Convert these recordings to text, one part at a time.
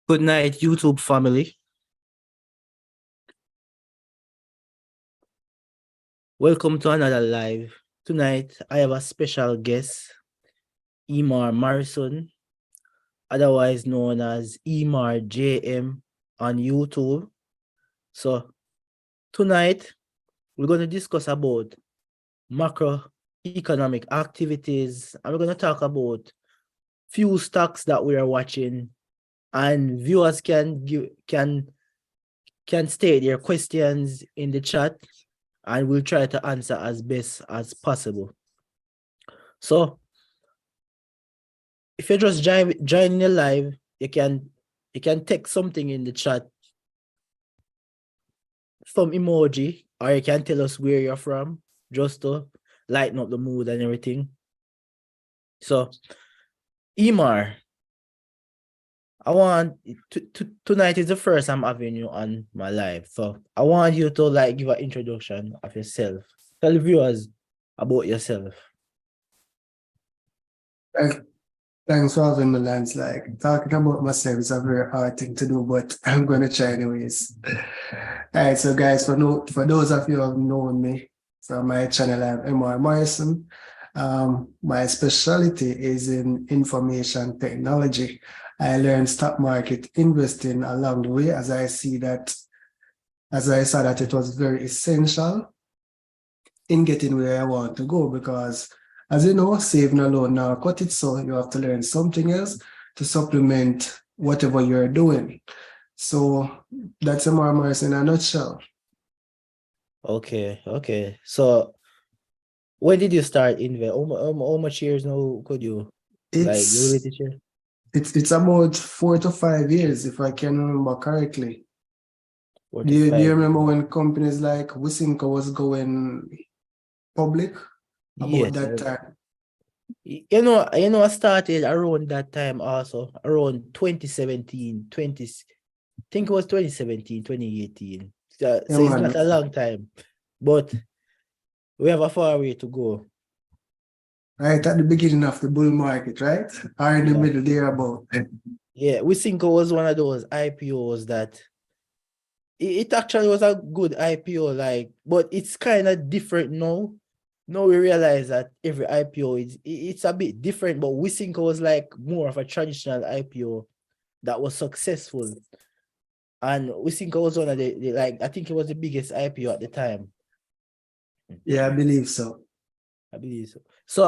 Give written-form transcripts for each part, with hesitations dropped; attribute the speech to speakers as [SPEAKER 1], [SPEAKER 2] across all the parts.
[SPEAKER 1] Good night, YouTube family. Welcome to another live. Tonight, I have a special guest, Emar Morrison, otherwise known as Emar JM on YouTube. So, tonight, we're going to discuss about macroeconomic activities, and we're going to talk about few stocks that we are watching, and viewers can state their questions in the chat, and we'll try to answer as best as possible. So if you're just joining the live, you can text something in the chat, some emoji, or you can tell us where you're from, just to lighten up the mood and everything. So Emar, I want tonight is the first I'm having you on my live, so I want you to give an introduction of yourself. Tell the viewers about yourself.
[SPEAKER 2] Thanks for having me, Lance. Talking about myself is a very hard thing to do, but I'm gonna try anyways. All right, so guys, for those of you who have known me from my channel, I'm Emar Morrison. My specialty is in information technology. I learned stock market investing along the way as I saw that it was very essential in getting where I want to go, because as you know, saving alone now cut it, so you have to learn something else to supplement whatever you're doing. So that's Emar Morrison in a nutshell.
[SPEAKER 1] Okay. So when did you start invest? How much years now could you
[SPEAKER 2] It's about 4 to 5 years, if I can remember correctly. Do you remember when companies like Wisynco was going public? About that time?
[SPEAKER 1] You know, I started around that time also, around 2017, I think it was 2017, 2018. So it's not a long time, but we have a far way to go.
[SPEAKER 2] Right at the beginning of the bull market, right? Or in the middle there about.
[SPEAKER 1] Yeah, Wisynco was one of those IPOs that it actually was a good IPO, but it's kind of different now. Now we realize that every IPO it's a bit different, but Wisynco was more of a traditional IPO that was successful. And Wisynco was one of the I think it was the biggest IPO at the time.
[SPEAKER 2] Yeah, I believe so.
[SPEAKER 1] So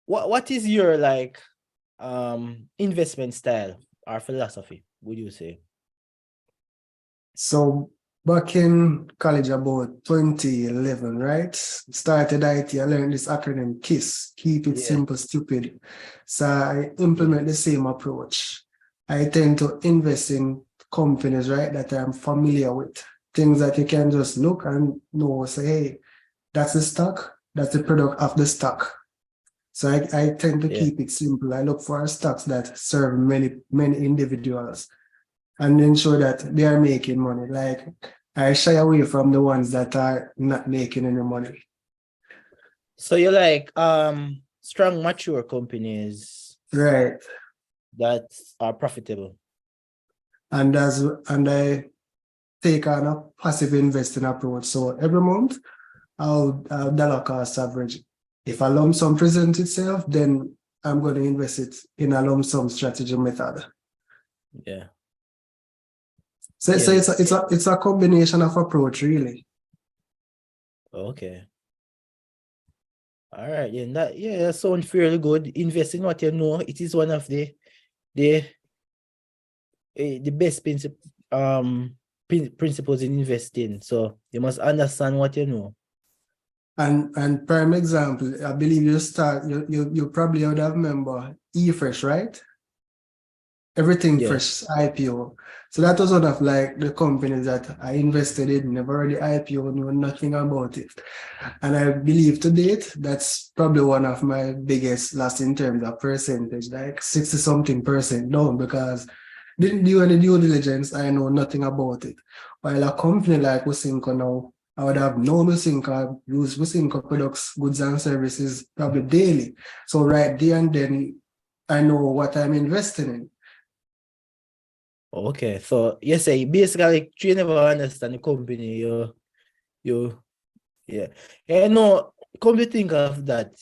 [SPEAKER 1] what is your investment style or philosophy, would you say?
[SPEAKER 2] So back in college about 2011, right? Started IT, I learned this acronym KISS, keep it simple, stupid. So I implement the same approach. I tend to invest in companies, right, that I'm familiar with. Things that you can just look and know, say, hey, that's the stock, that's the product of the stock. So I tend to keep it simple. I look for stocks that serve many individuals and ensure that they are making money. I shy away from the ones that are not making any money.
[SPEAKER 1] So you strong, mature companies,
[SPEAKER 2] right,
[SPEAKER 1] that are profitable.
[SPEAKER 2] And I take on a passive investing approach. So every month, I'll dollar cost average. If a lump sum presents itself, then I'm going to invest it in a lump sum strategy method.
[SPEAKER 1] Yeah.
[SPEAKER 2] So it's a combination of approach, really.
[SPEAKER 1] Okay. All right. That sounds fairly good. Invest in what you know. It is one of the best principles in investing. So you must understand what you know.
[SPEAKER 2] And prime example, I believe you probably would have remember eFresh, right? Everything Fresh IPO. So that was one of the companies that I invested in, never really IPO, knew nothing about it. And I believe to date, that's probably one of my biggest loss in terms of percentage, 60-something% down, because didn't do any due diligence, I know nothing about it. While a company like Wisynco now, I would have known Wisynco, use Wisynco products, goods and services probably daily. So right there and then, I know what I'm investing in.
[SPEAKER 1] Okay, so you say basically you never understand the company, you yeah. Come to think of that,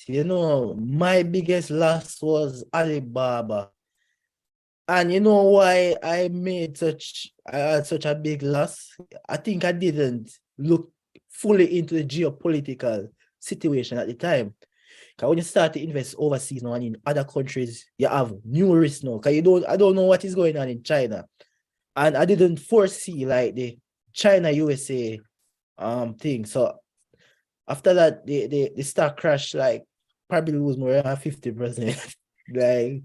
[SPEAKER 1] my biggest loss was Alibaba. And you know why I had such a big loss? I think I didn't look fully into the geopolitical situation at the time. Because when you start to invest overseas now and in other countries, you have new risks now. Because I don't know what is going on in China. And I didn't foresee like the China USA thing. So after that, the stock crashed like probably lose more than 50%. like,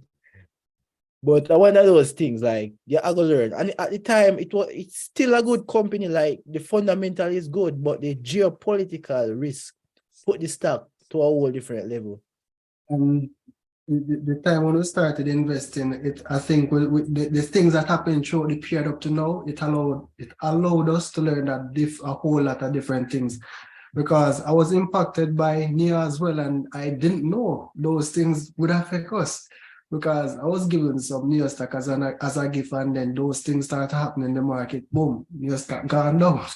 [SPEAKER 1] but one of those things, like, yeah, I go learn. And at the time, it's still a good company. Like the fundamental is good, but the geopolitical risk put the stock to a whole different level.
[SPEAKER 2] The time when we started investing, I think the things that happened throughout the period up to now, it allowed us to learn a whole lot of different things. Because I was impacted by NIA as well, and I didn't know those things would affect us. Because I was given some NIA stock as a gift, and then those things start happening in the market, boom, NIA stock gone down.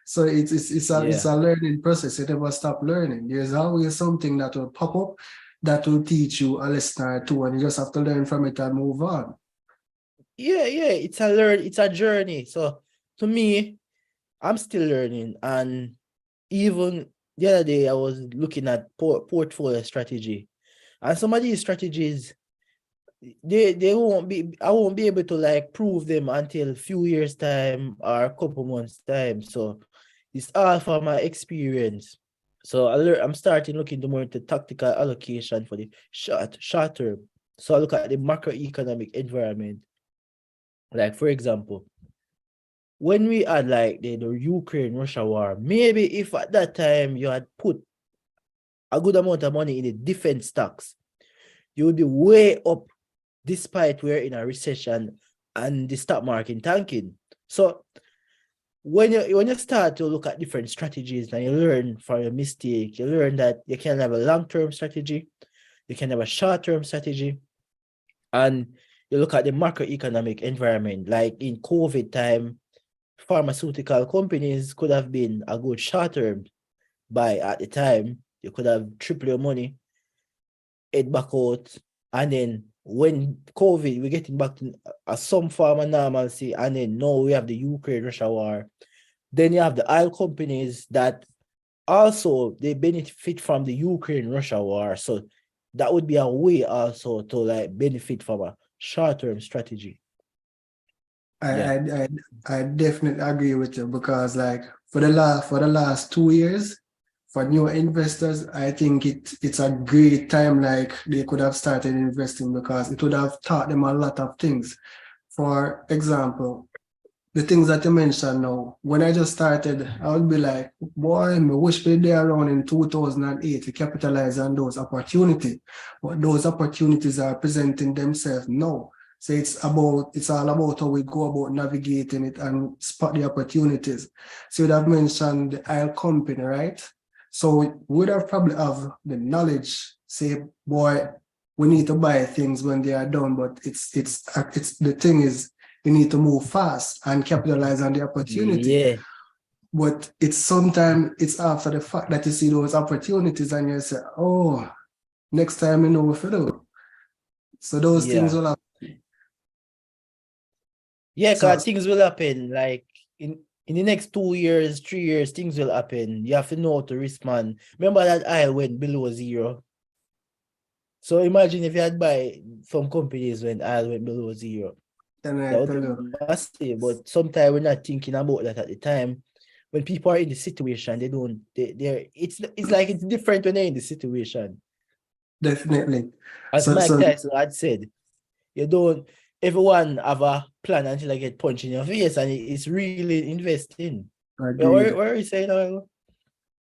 [SPEAKER 2] So it's a learning process. You never stop learning. There's always something that will pop up that will teach you a lesson or two, and you just have to learn from it and move on.
[SPEAKER 1] Yeah, it's a journey. So to me, I'm still learning. And even the other day, I was looking at portfolio strategy. And some of these strategies, I won't be able to like prove them until a few years time or a couple months time. So it's all from my experience. So I'm starting looking more into tactical allocation for the short term. So I look at the macroeconomic environment. Like for example, when we had like the Ukraine-Russia war, maybe if at that time you had put a good amount of money in the defense stocks, you would be way up despite we're in a recession and the stock market tanking. So when you start to look at different strategies and you learn from your mistake, you learn that you can have a long-term strategy, you can have a short-term strategy, and you look at the macroeconomic environment. Like in COVID time, pharmaceutical companies could have been a good short-term buy at the time. You could have triple your money, head back out, and then when COVID, we're getting back to some form of normalcy, and then now we have the Ukraine-Russia war. Then you have the oil companies that also, they benefit from the Ukraine-Russia war. So that would be a way also to like benefit from a short-term strategy.
[SPEAKER 2] I definitely agree with you, because like for the last 2 years, for new investors, I think it's a great time. Like they could have started investing, because it would have taught them a lot of things. For example, the things that you mentioned now, when I just started, I would be like, boy, I wish we there around in 2008 to capitalize on those opportunities. But those opportunities are presenting themselves now. So it's all about how we go about navigating it and spot the opportunities. So you'd have mentioned the oil company, right? So we would have probably have the knowledge, say, boy, we need to buy things when they are done, but it's the thing is, you need to move fast and capitalize on the opportunity.
[SPEAKER 1] Yeah.
[SPEAKER 2] But sometimes it's after the fact that you see those opportunities and you say, oh, next time you know what to do. So those things will happen.
[SPEAKER 1] Yeah, because things will happen. Like in the next 2 years, 3 years, things will happen. You have to know how to respond. Remember that oil went below zero. So imagine if you had buy some companies when oil went below zero. That would be massive, but sometimes we're not thinking about that at the time. When people are in the situation, it's like it's different when they're in the situation.
[SPEAKER 2] Definitely.
[SPEAKER 1] As Mike Tyson had said, everyone have a plan until I get punched in your face, and it's really investing. What are you saying now?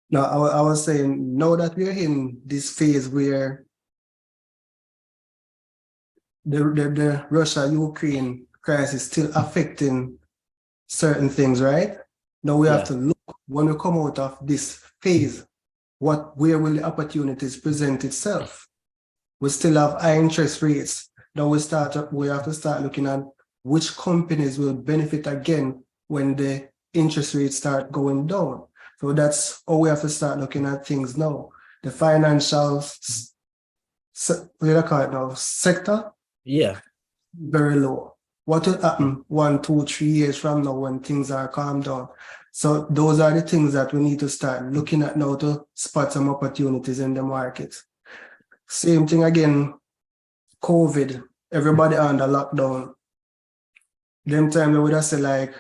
[SPEAKER 2] No, I was saying, now that we're in this phase where the Russia-Ukraine crisis still affecting certain things, right? Now we have to look, when we come out of this phase, where will the opportunities present itself? We still have high interest rates. Now we have to start looking at which companies will benefit again when the interest rates start going down. So that's how we have to start looking at things now. The financial sector,
[SPEAKER 1] Yeah.
[SPEAKER 2] very low. What will happen 1, 2, 3 years from now when things are calmed down? So those are the things that we need to start looking at now to spot some opportunities in the market. Same thing again, COVID, everybody under lockdown. Them time we would have said like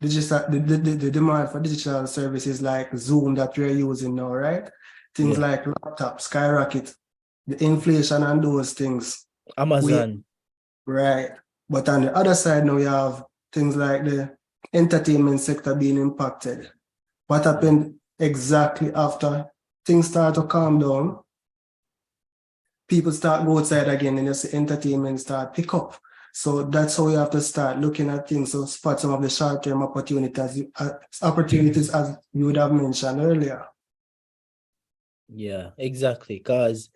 [SPEAKER 2] digital, the demand for digital services like Zoom that we're using now, right? Things like laptops skyrocket, the inflation and those things.
[SPEAKER 1] Amazon.
[SPEAKER 2] Right. But on the other side now you have things like the entertainment sector being impacted. What happened exactly after things start to calm down? People start go outside again and you see entertainment start pick up. So that's how you have to start looking at things. So spot some of the short-term opportunities as you would have mentioned earlier.
[SPEAKER 1] Yeah, exactly. Because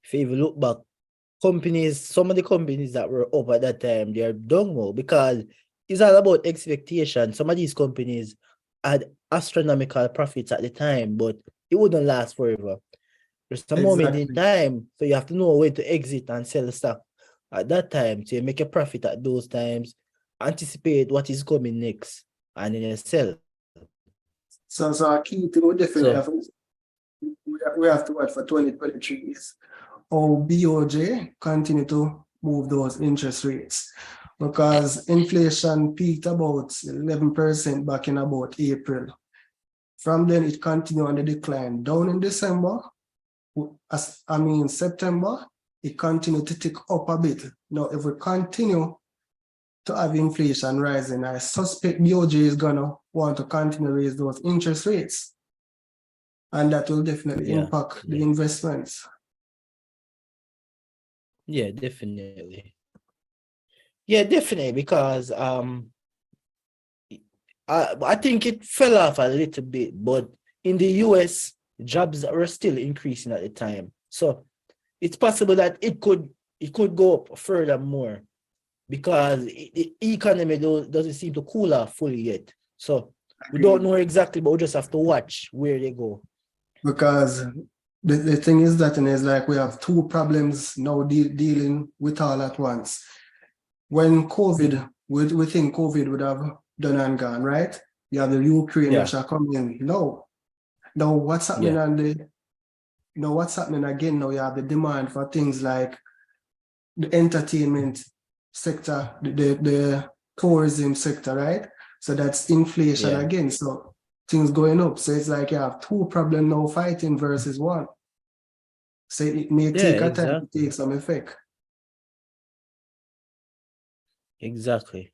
[SPEAKER 1] if you look back, some of the companies that were up at that time, they're done now because it's all about expectation. Some of these companies had astronomical profits at the time, but it wouldn't last forever. There's a moment in time, so you have to know when to exit and sell the stock at that time. So you make a profit at those times, anticipate what is coming next, and then you sell.
[SPEAKER 2] So a key thing we definitely we have to watch for 2023 is how BOJ continue to move those interest rates, because inflation peaked about 11% back in about April. From then it continued on the decline. Down in December, September, it continued to tick up a bit. Now, if we continue to have inflation rising, I suspect BOJ is gonna want to continue to raise those interest rates. And that will definitely impact the investments.
[SPEAKER 1] Yeah, definitely. Yeah, definitely, because I think it fell off a little bit, but in the US, jobs were still increasing at the time. So it's possible that it could go up furthermore because the economy doesn't seem to cool off fully yet. So we don't know exactly, but we just have to watch where they go.
[SPEAKER 2] Because the thing is that it's like we have two problems now dealing with all at once. When COVID, we think COVID would have done and gone, right? You have the Ukraine, Russia coming in. No. Now what's happening what's happening again now? You have the demand for things like the entertainment sector, the tourism sector, right? So that's inflation again. So things going up. So it's like you have two problems now fighting versus one. So it may take a time to take some effect.
[SPEAKER 1] Exactly.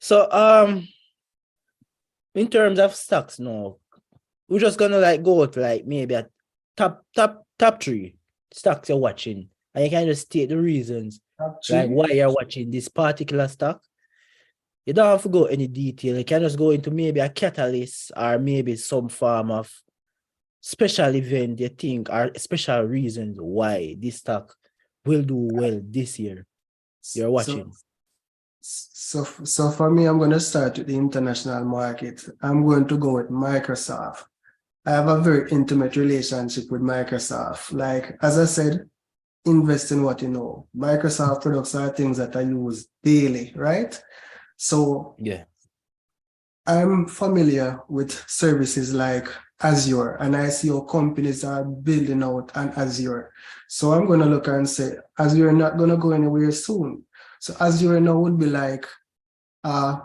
[SPEAKER 1] So in terms of stocks now, we're just gonna like go to like maybe a top 3 stocks you're watching. And you can just state the reasons like why you're watching this particular stock. You don't have to go any detail. You can just go into maybe a catalyst or maybe some form of special event you think are special reasons why this stock will do well this year. You're watching.
[SPEAKER 2] So for me, I'm going to start with the international market. I'm going to go with Microsoft. I have a very intimate relationship with Microsoft. Like, as I said, invest in what you know. Microsoft products are things that I use daily, right? So I'm familiar with services like Azure, and I see how companies are building out an Azure. So I'm going to look and say, Azure not going to go anywhere soon. So Azure now would be like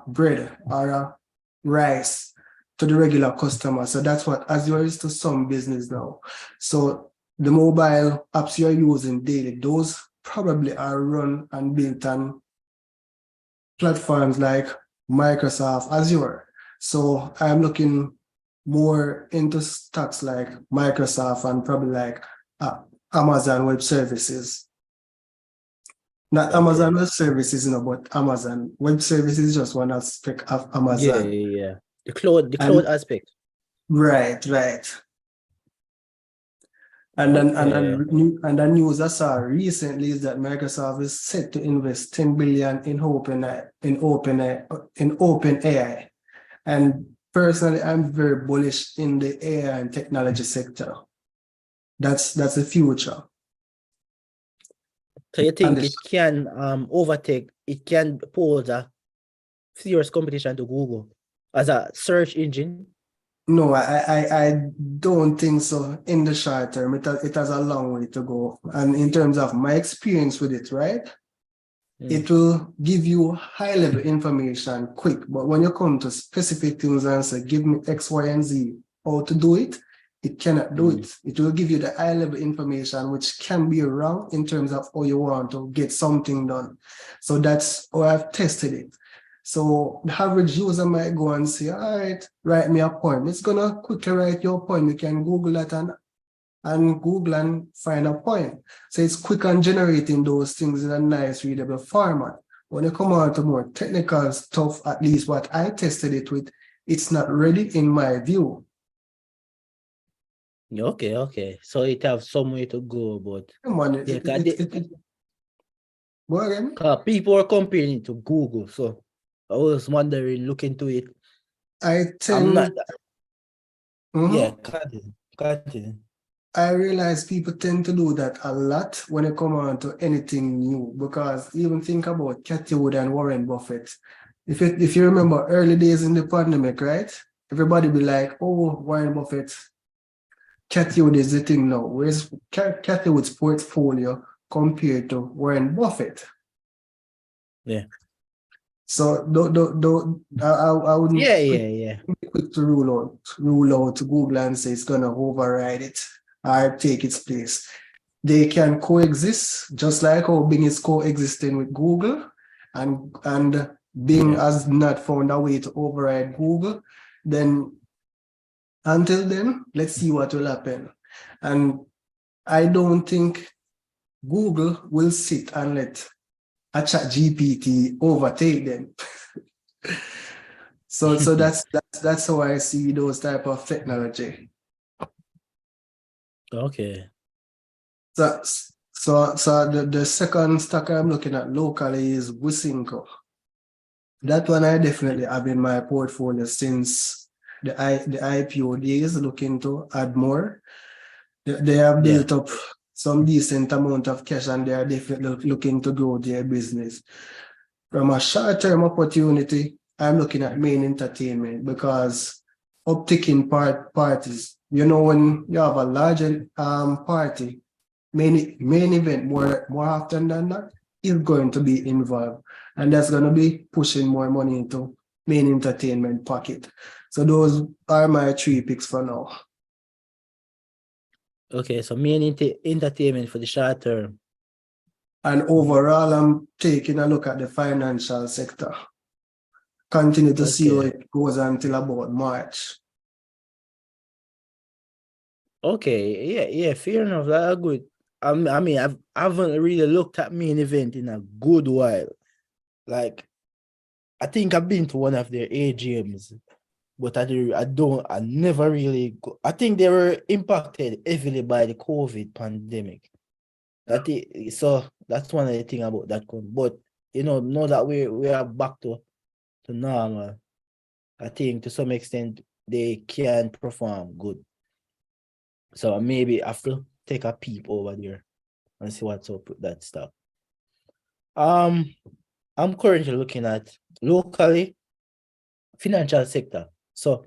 [SPEAKER 2] bread or rice to the regular customer. So that's what Azure is to some business now. So the mobile apps you're using daily, those probably are run and built on platforms like Microsoft Azure. So I'm looking more into stocks like Microsoft and probably like Amazon Web Services. Not Amazon Web Services, but Amazon Web Services is just one aspect of Amazon.
[SPEAKER 1] Yeah. The cloud aspect.
[SPEAKER 2] Right. And then
[SPEAKER 1] Okay.
[SPEAKER 2] and the news I saw recently is that Microsoft is set to invest 10 billion in open AI. And personally, I'm very bullish in the AI and technology sector. That's the future.
[SPEAKER 1] So you
[SPEAKER 2] And
[SPEAKER 1] think it can overtake, it can pose a serious competition to Google as a search engine?
[SPEAKER 2] no, I don't think so in the short term. It has a long way to go. And in terms of my experience with it, right? It will give you high level information quick. But when you come to specific things and say, give me X, Y, and Z, how to do it, it cannot do it. It will give you the high level information, which can be wrong in terms of how you want to get something done. So that's how I've tested it. So the average user might go and say, all right, write me a poem. It's gonna quickly write your poem. You can Google that and Google and find a poem. So it's quick on generating those things in a nice readable format. When you come on to more technical stuff, at least what I tested it with, it's not ready in my view.
[SPEAKER 1] Okay. So it have some way to go, but
[SPEAKER 2] Come on, what again?
[SPEAKER 1] people are comparing it to Google, so I was wondering, look into it.
[SPEAKER 2] I
[SPEAKER 1] I'm not.
[SPEAKER 2] tend,
[SPEAKER 1] Yeah,
[SPEAKER 2] Mhm.
[SPEAKER 1] continue.
[SPEAKER 2] I realize people tend to do that a lot when it come on to anything new, because even think about Cathy Wood and Warren Buffett. If you remember early days in the pandemic, right? Everybody be like, oh, Warren Buffett, Cathy Wood is the thing now. Where's Cathy Wood's portfolio compared to Warren Buffett?
[SPEAKER 1] Yeah.
[SPEAKER 2] So I wouldn't
[SPEAKER 1] Yeah.
[SPEAKER 2] be quick to rule out Google and say it's gonna override it or take its place. They can coexist, just like how Bing is coexisting with Google, and Bing has not found a way to override Google. Then until then, let's see what will happen. And I don't think Google will sit and let a ChatGPT overtake them. So that's how I see those type of technology.
[SPEAKER 1] Okay.
[SPEAKER 2] So the second stock I'm looking at locally is Wisynco. That one I definitely have in my portfolio since the IPO days, looking to add more. They have built up some decent amount of cash and they are definitely looking to grow their business. From a short-term opportunity, I'm looking at main entertainment because upticking parties, when you have a larger party, main event more often than not is going to be involved. And that's going to be pushing more money into main entertainment pocket. So those are my 3 picks for now.
[SPEAKER 1] Okay, so main entertainment for the short term.
[SPEAKER 2] And overall, I'm taking a look at the financial sector. Continue to see how it goes until about March.
[SPEAKER 1] Okay, yeah, fair enough. That's good. I mean, I haven't really looked at main event in a good while. Like, I think I've been to one of their AGMs, but I never really go. I think they were impacted heavily by the COVID pandemic. So that's one of the things about that one. But now that we are back to normal, I think to some extent they can perform good. So maybe I have to take a peep over there and see what's up with that stuff. I'm currently looking at locally financial sector. So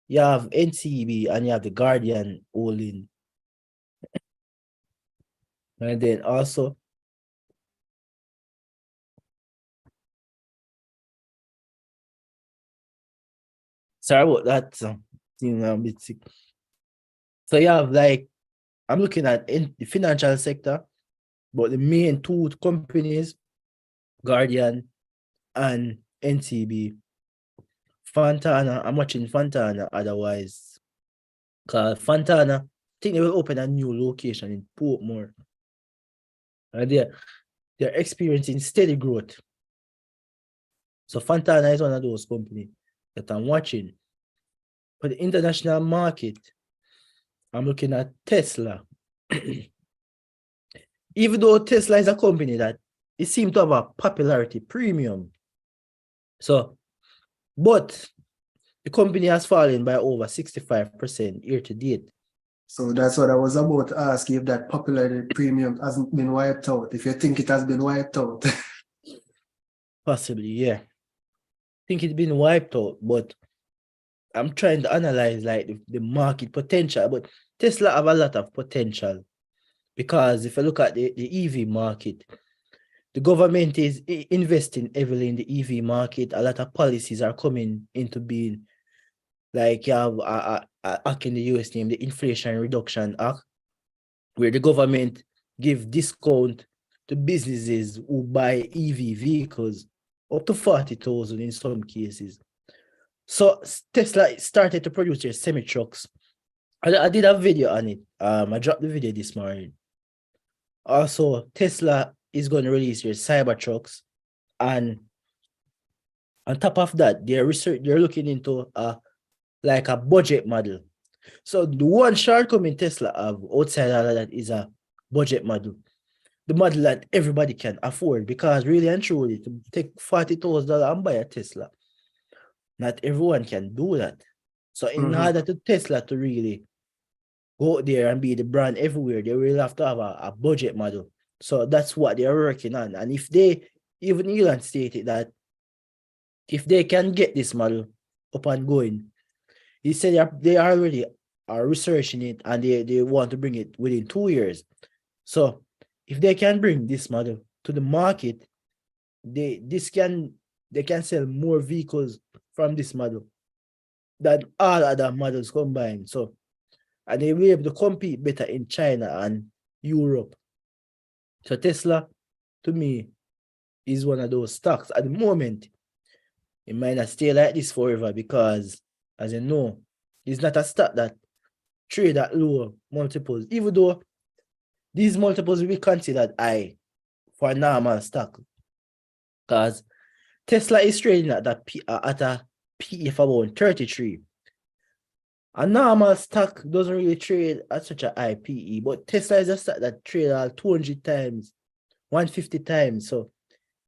[SPEAKER 1] you have NCB and you have the Guardian holding. And then also sorry about that. I'm a bit sick. So you have I'm looking at in the financial sector, but the main two companies, Guardian and NCB. Fontana, I'm watching Fontana otherwise. Because Fontana, I think they will open a new location in Portmore. And they're experiencing steady growth. So Fontana is one of those companies that I'm watching. For the international market, I'm looking at Tesla. even though Tesla is a company that it seems to have a popularity premium. So, but the company has fallen by over 65% year to date.
[SPEAKER 2] So that's what I was about to ask you, if that popularity premium hasn't been wiped out, if you think it has been wiped out.
[SPEAKER 1] Possibly, yeah. I think it's been wiped out, but I'm trying to analyze like the market potential. But Tesla have a lot of potential because if you look at the EV market, the government is investing heavily in the EV market. A lot of policies are coming into being. Like you have a act in the US named the Inflation Reduction Act, where the government give discount to businesses who buy EV vehicles up to 40,000 in some cases. So Tesla started to produce their semi-trucks. I did a video on it. I dropped the video this morning. Also, Tesla is going to release their Cybertrucks, and on top of that, they're looking into like a budget model. So the one shortcoming Tesla have outside all of that is a budget model. The model that everybody can afford, because really and truly, to take $40,000 and buy a Tesla, not everyone can do that. So in order to Tesla to really go out there and be the brand everywhere, they will have to have a budget model. So that's what they're working on. And if they, even Elon stated that if they can get this model up and going, he said they already are researching it and they want to bring it within 2 years. So if they can bring this model to the market, they can sell more vehicles from this model than all other models combined. So, and they will be able to compete better in China and Europe. So Tesla, to me, is one of those stocks. At the moment, it might not stay like this forever because, as you know, it's not a stock that trade at lower multiples, even though these multiples will be considered high for a normal stock. Because Tesla is trading at a PE of about 33. A normal stock doesn't really trade at such a high PE, but Tesla is a stock that trades at 200 times, 150 times. So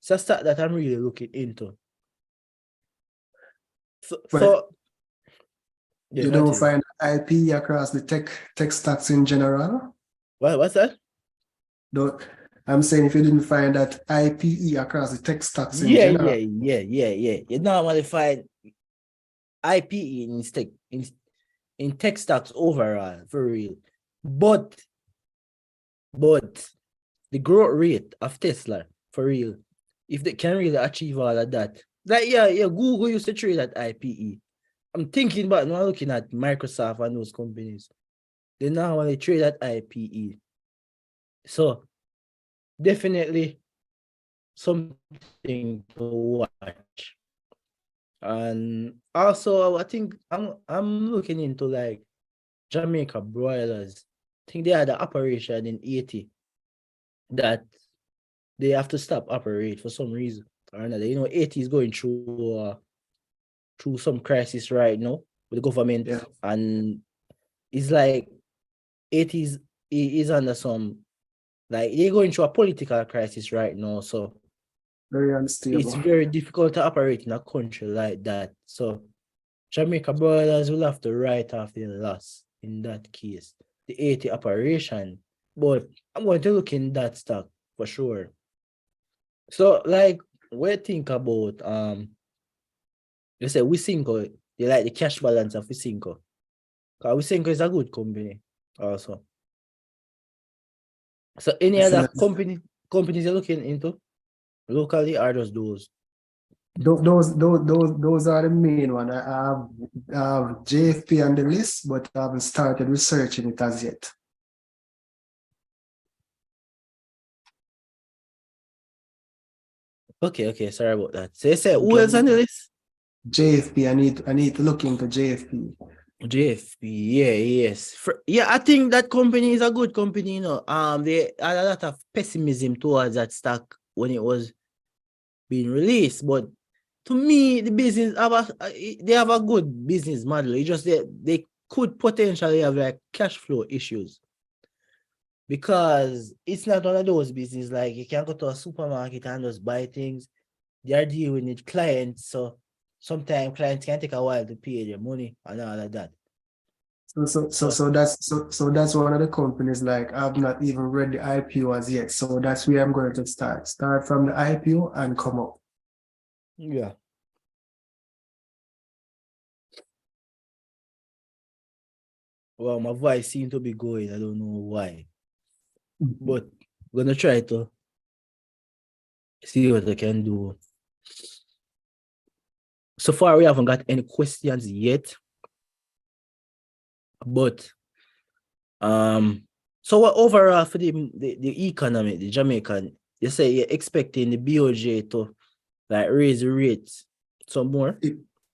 [SPEAKER 1] it's a stock that I'm really looking into. So
[SPEAKER 2] you don't find IP across the tech stocks in general?
[SPEAKER 1] What's that?
[SPEAKER 2] I'm saying if you didn't find that IPE across the tech stocks in general.
[SPEAKER 1] Yeah. You normally find IPE in tech stocks overall, for real. But the growth rate of Tesla, for real, if they can really achieve all of that, like Google used to trade at IPE. I'm thinking about now looking at Microsoft and those companies. They normally trade at IPE. So definitely something to watch. And also I think I'm looking into like JamaicaBroilers. I think they had an operation in Haiti that they have to stop operate for some reason or another. You know, Haiti is going through some crisis right now with the government, and it's like Haiti is under some, like they're going through a political crisis right now. So
[SPEAKER 2] very unstable.
[SPEAKER 1] It's very difficult to operate in a country like that. So JamaicaBroilers will have to write off the loss in that case, the 80 operation. But I'm going to look in that stock for sure. So like we think about you say Wisynco, you like the cash balance of Wisynco. Because Wisynco is a good company also. So any other companies you're looking into locally, are just those?
[SPEAKER 2] Those are the main one. I have JFP on the list, but I haven't started researching it as yet.
[SPEAKER 1] Okay, sorry about that. So you say who else on the list?
[SPEAKER 2] JFP. I need to look into JFP.
[SPEAKER 1] Yes. I think that company is a good company, you know. They had a lot of pessimism towards that stock when it was being released, but to me, the business they have a good business model. It's just they could potentially have like cash flow issues. because it's not one of those business like you can go to a supermarket and just buy things. They are dealing with clients, so sometimes clients can take a while to pay their money and all of that.
[SPEAKER 2] So that's one of the companies like I've not even read the IPO as yet. So that's where I'm going to start. Start from the IPO and come up.
[SPEAKER 1] Yeah. Well, my voice seems to be going. I don't know why. But I'm gonna try to see what I can do. So far, we haven't got any questions yet. But so what overall for the economy, the Jamaican, you say you're expecting the BOJ to like raise the rates some more?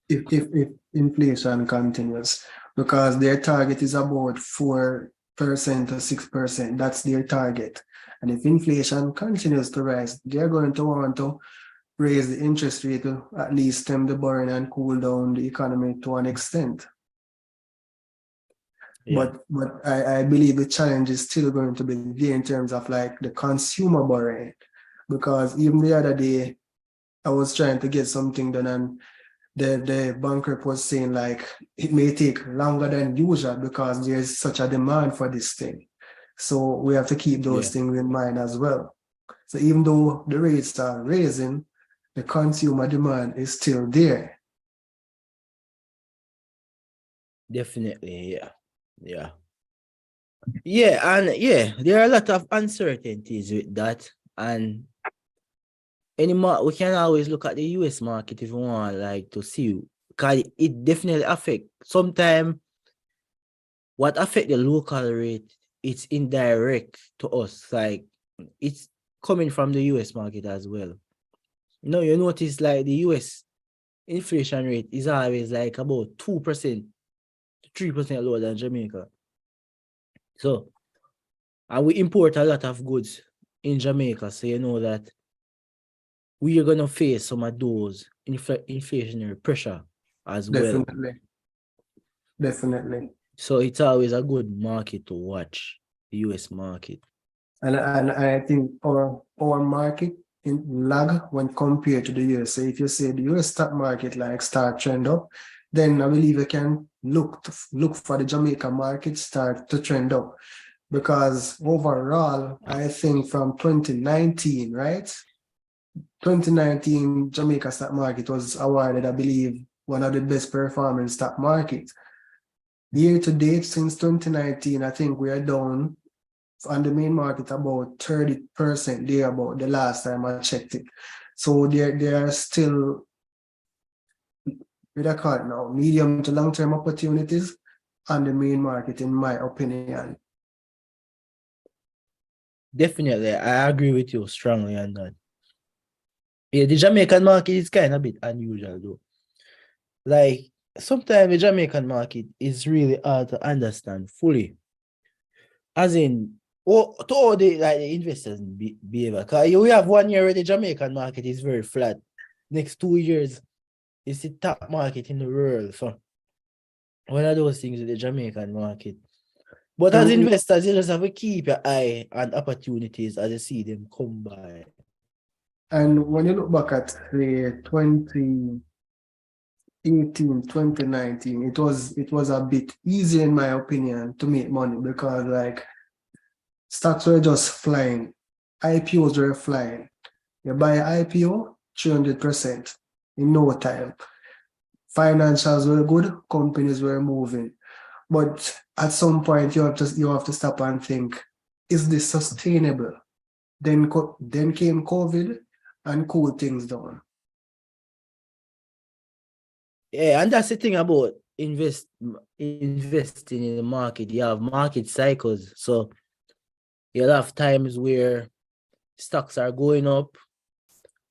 [SPEAKER 2] If inflation continues, because their target is about 4% to 6%. That's their target. And if inflation continues to rise, they're going to want to raise the interest rate to at least stem the borrowing and cool down the economy to an extent.
[SPEAKER 1] Yeah.
[SPEAKER 2] But I believe the challenge is still going to be there in terms of like the consumer borrowing. Because even the other day, I was trying to get something done and the banker was saying like it may take longer than usual because there's such a demand for this thing. So we have to keep those things in mind as well. So even though the rates are raising, the consumer demand is still there.
[SPEAKER 1] Definitely, yeah. Yeah. Yeah, and yeah, there are a lot of uncertainties with that. And we can always look at the US market if we want like to see, because it definitely affect. Sometimes what affect the local rate, it's indirect to us. Like it's coming from the US market as well. You notice like the US inflation rate is always like about 2%, 3% lower than Jamaica. So, and we import a lot of goods in Jamaica, so you know that we are gonna face some of those inflationary pressure as well.
[SPEAKER 2] Definitely.
[SPEAKER 1] So it's always a good market to watch, the US market.
[SPEAKER 2] And I think our market in lag when compared to the US. So if you say the US stock market like start trend up, then I believe you can look for the Jamaica market start to trend up. Because overall, I think from 2019, right? 2019 Jamaica stock market was awarded, I believe, one of the best performing stock markets. Year to date, since 2019, I think we are down on the main market about 30% there about the last time I checked it. So there are still, what I call it now, medium to long-term opportunities on the main market, in my opinion.
[SPEAKER 1] Definitely, I agree with you strongly on that. Yeah, the Jamaican market is kind of a bit unusual though. Like sometimes the Jamaican market is really hard to understand fully. As in, to all the investors behavior. Because we have 1 year where the Jamaican market is very flat. Next 2 years, it's the top market in the world. So one of those things with the Jamaican market. But as investors, you just have to keep your eye on opportunities as you see them come by.
[SPEAKER 2] And when you look back at the 2018, 2019, it was a bit easier, in my opinion, to make money because like stocks were just flying, IPOs were flying. You buy an IPO, 300% in no time. Financials were good, companies were moving. But at some point, you have to stop and think, is this sustainable? Then came COVID and cooled things down.
[SPEAKER 1] Yeah, and that's the thing about investing in the market. You have market cycles. So you'll have times where stocks are going up,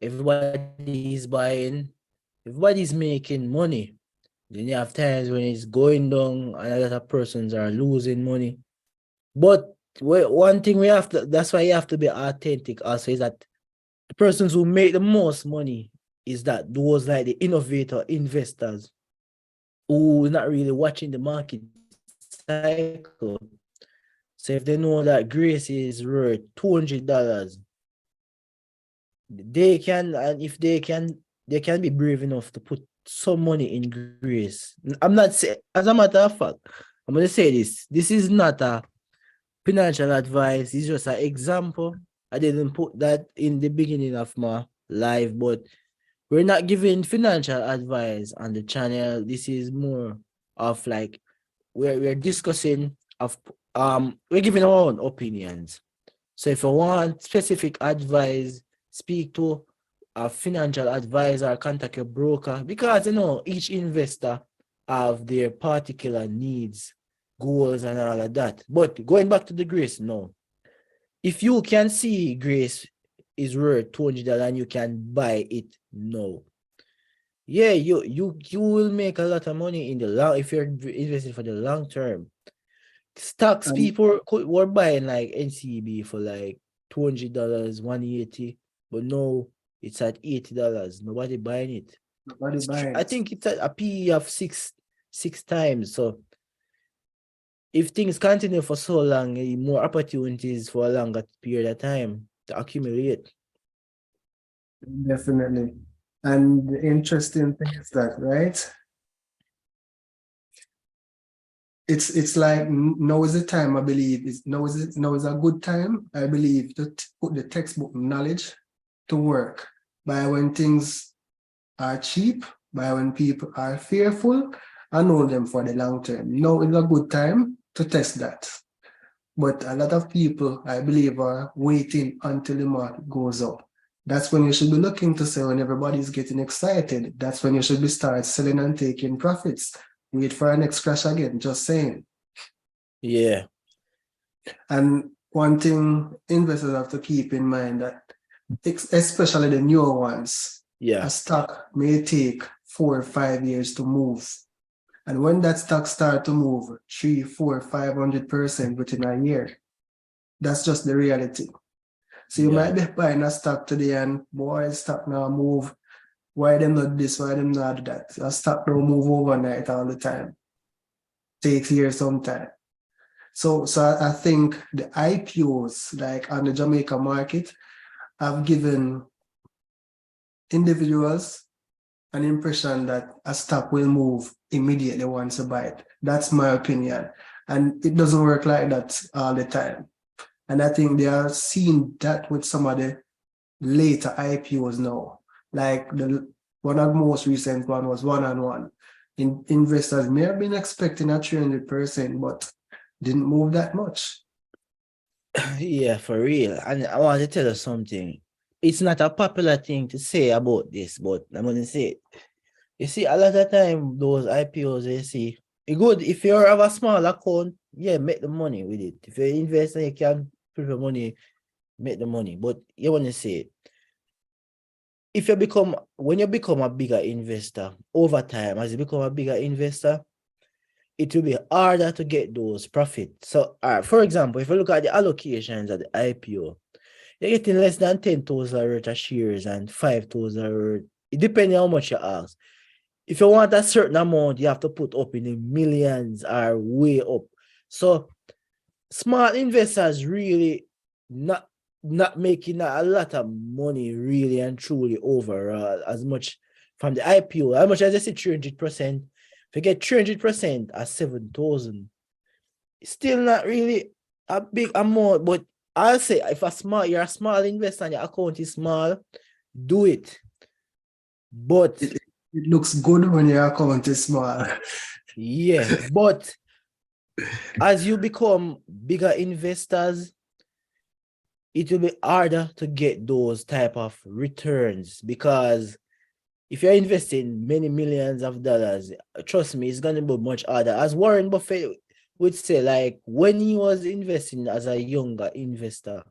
[SPEAKER 1] everybody's buying, everybody's making money. Then you have times when it's going down and a lot of persons are losing money. But one thing that's why you have to be authentic also, is that the persons who make the most money is that those like the innovator investors who are not really watching the market cycle. So if they know that Grace is worth $200, they can, and if they can be brave enough to put some money in Grace. I'm not saying, as a matter of fact, I'm gonna say this. This is not a financial advice. It's just an example. I didn't put that in the beginning of my live, but we're not giving financial advice on the channel. This is more of like we're discussing of we're giving our own opinions. So if you want specific advice, speak to a financial advisor, contact your broker, because each investor have their particular needs, goals, and all of that. But going back to the Grace, no. If you can see Grace is worth $200 and you can buy it, no. Yeah, you will make a lot of money in the long if you're investing for the long term. Stocks people were buying like NCB for like $200, $180, but no, it's at $80. Nobody buying it.
[SPEAKER 2] Nobody buying
[SPEAKER 1] I
[SPEAKER 2] it.
[SPEAKER 1] think it's at a PE of six times. So if things continue for so long, more opportunities for a longer period of time to accumulate.
[SPEAKER 2] Definitely. And the interesting thing is that, right? It's like now is the time, I believe. Now is a good time, I believe, to put the textbook knowledge to work. By when things are cheap, by when people are fearful, I know them for the long term. Now is a good time to test that. But a lot of people, I believe, are waiting until the market goes up. That's when you should be looking to sell when everybody's getting excited. That's when you should be start selling and taking profits. Wait for our next crash again, just saying.
[SPEAKER 1] Yeah.
[SPEAKER 2] And one thing investors have to keep in mind that, especially the newer ones,
[SPEAKER 1] Yeah.
[SPEAKER 2] a stock may take 4 or 5 years to move. And when that stock start to move 300, 400, 500% within a year, that's just the reality. So you might be buying a stock today and boy, stock now move. Why them not this? Why them not that? A stock don't move overnight all the time. Takes years sometime. So I think the IPOs, like on the Jamaica market, have given individuals an impression that a stock will move immediately once you buy it. That's my opinion. And it doesn't work like that all the time. And I think they are seeing that with some of the later IPOs now. Like one of the most recent one was 1&1. Investors may have been expecting a 300%, but didn't move that much.
[SPEAKER 1] Yeah, for real. And I want to tell you something. It's not a popular thing to say about this, but I'm going to say it. You see, a lot of time, those IPOs, you see, it's good if you have a small account, yeah, make the money with it. If you invest and you can put your money, make the money. But you want to say, when you become a bigger investor, over time, as you become a bigger investor, it will be harder to get those profits. So, for example, if you look at the allocations at the IPO, you're getting less than 10,000 worth of shares and 5,000 worth. It depends on how much you ask. If you want a certain amount, you have to put up in the millions or way up. So smart investors really not making a lot of money really and truly overall as much from the IPO. How much as I say 300%? If you get 300% at 7,000, still not really a big amount, but I'll say if you're a small investor and your account is small, do it. But
[SPEAKER 2] it looks good when your account is small.
[SPEAKER 1] Yeah, but as you become bigger investors, it will be harder to get those type of returns, because if you're investing many millions of dollars, trust me, it's going to be much harder. As Warren Buffett would say, like when he was investing as a younger investor,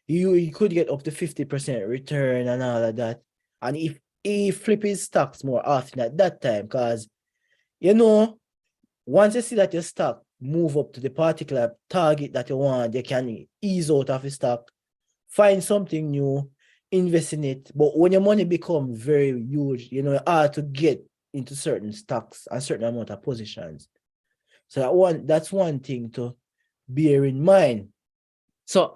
[SPEAKER 1] you could get up to 50% return and all of that. And if he flip his stocks more often at that time, because once you see that your stock move up to the particular target that you want, you can ease out of the stock, find something new, invest in it. But when your money becomes very huge, hard to get into certain stocks and certain amount of positions. So that's one thing to bear in mind. So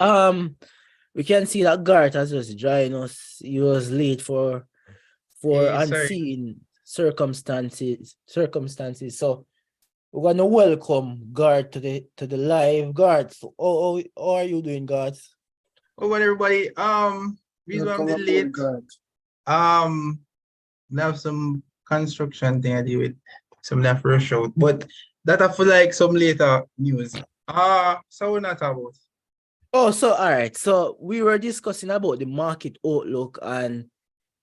[SPEAKER 1] we can see that Garth has just joined us. He was late for
[SPEAKER 3] Hey, sorry.
[SPEAKER 1] unseen circumstances. So we're gonna welcome Garth to the live. Garth, so how are you doing, Garth?
[SPEAKER 3] Oh, what everybody. Reason why I'm a bit late. We have some construction thing I deal with. Some left rush out. But that I feel like some later news. So we're not about.
[SPEAKER 1] Oh, so all right. So we were discussing about the market outlook and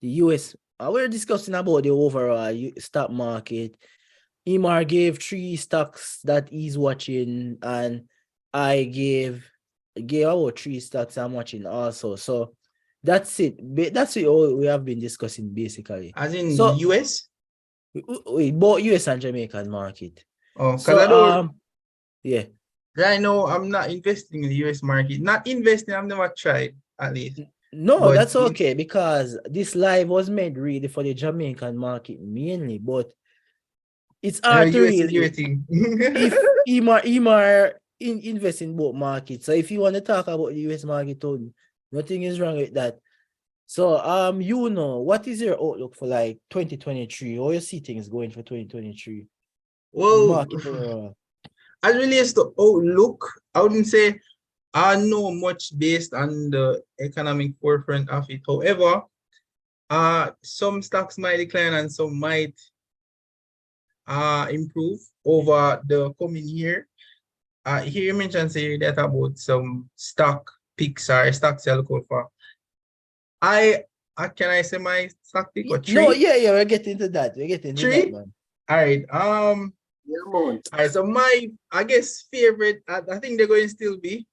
[SPEAKER 1] the US. We were discussing about the overall stock market. Imar gave 3 stocks that he's watching, and I gave about 3 stocks I'm watching also. So that's it. That's it. All we have been discussing basically.
[SPEAKER 3] As in
[SPEAKER 1] So
[SPEAKER 3] US?
[SPEAKER 1] both US and Jamaican market.
[SPEAKER 3] Oh, because
[SPEAKER 1] So
[SPEAKER 3] I don't
[SPEAKER 1] yeah.
[SPEAKER 3] right now I'm not investing in the US market. Not investing, I've never tried at least.
[SPEAKER 1] No,
[SPEAKER 3] But
[SPEAKER 1] that's okay because this live was made really for the Jamaican market mainly, but it's hard to
[SPEAKER 3] US is
[SPEAKER 1] really
[SPEAKER 3] your thing.
[SPEAKER 1] if Emar invest in both markets. So if you want to talk about the US market, Tony, nothing is wrong with that. So what is your outlook for like 2023? How you see things going for 2023? The
[SPEAKER 3] Well,
[SPEAKER 1] market overall.
[SPEAKER 3] as relates to outlook, I wouldn't say I know much based on the economic forefront of it. However, some stocks might decline and some might improve over the coming year. Here you mentioned say that about some stock picks or stocks you look out for. Can I say my stock pick or three?
[SPEAKER 1] No, yeah, we're getting to that. We're getting to that, man.
[SPEAKER 3] All right.
[SPEAKER 2] Yeah, man.
[SPEAKER 3] All right, so my, I guess, favorite, I think they're going to still be,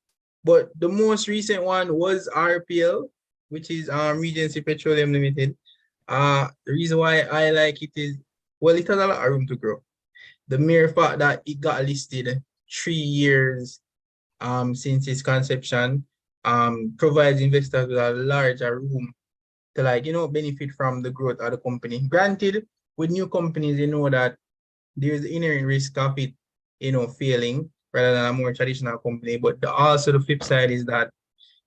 [SPEAKER 3] but the most recent one was RPL, which is Regency Petroleum Limited. The reason why I like it is, well, it has a lot of room to grow. The mere fact that it got listed 3 years since its conception provides investors with a larger room to benefit from the growth of the company. Granted, with new companies, you know that there's inherent risk of it, failing rather than a more traditional company. But also the flip side is that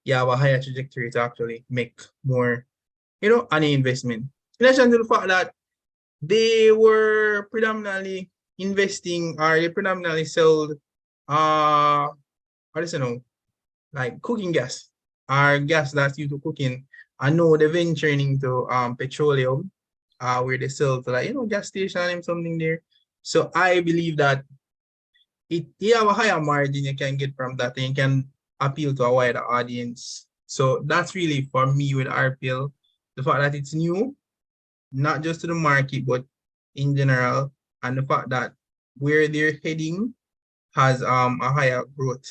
[SPEAKER 3] you have a higher trajectory to actually make more, an investment. In addition to the fact that they were predominantly investing, or they predominantly sold, like cooking gas, or gas that's used to cooking. I know they're venturing into petroleum, where they sell to gas station and something there. So I believe that you have a higher margin you can get from that, and you can appeal to a wider audience. So that's really for me with RPL, the fact that it's new, not just to the market, but in general, and the fact that where they're heading has a higher growth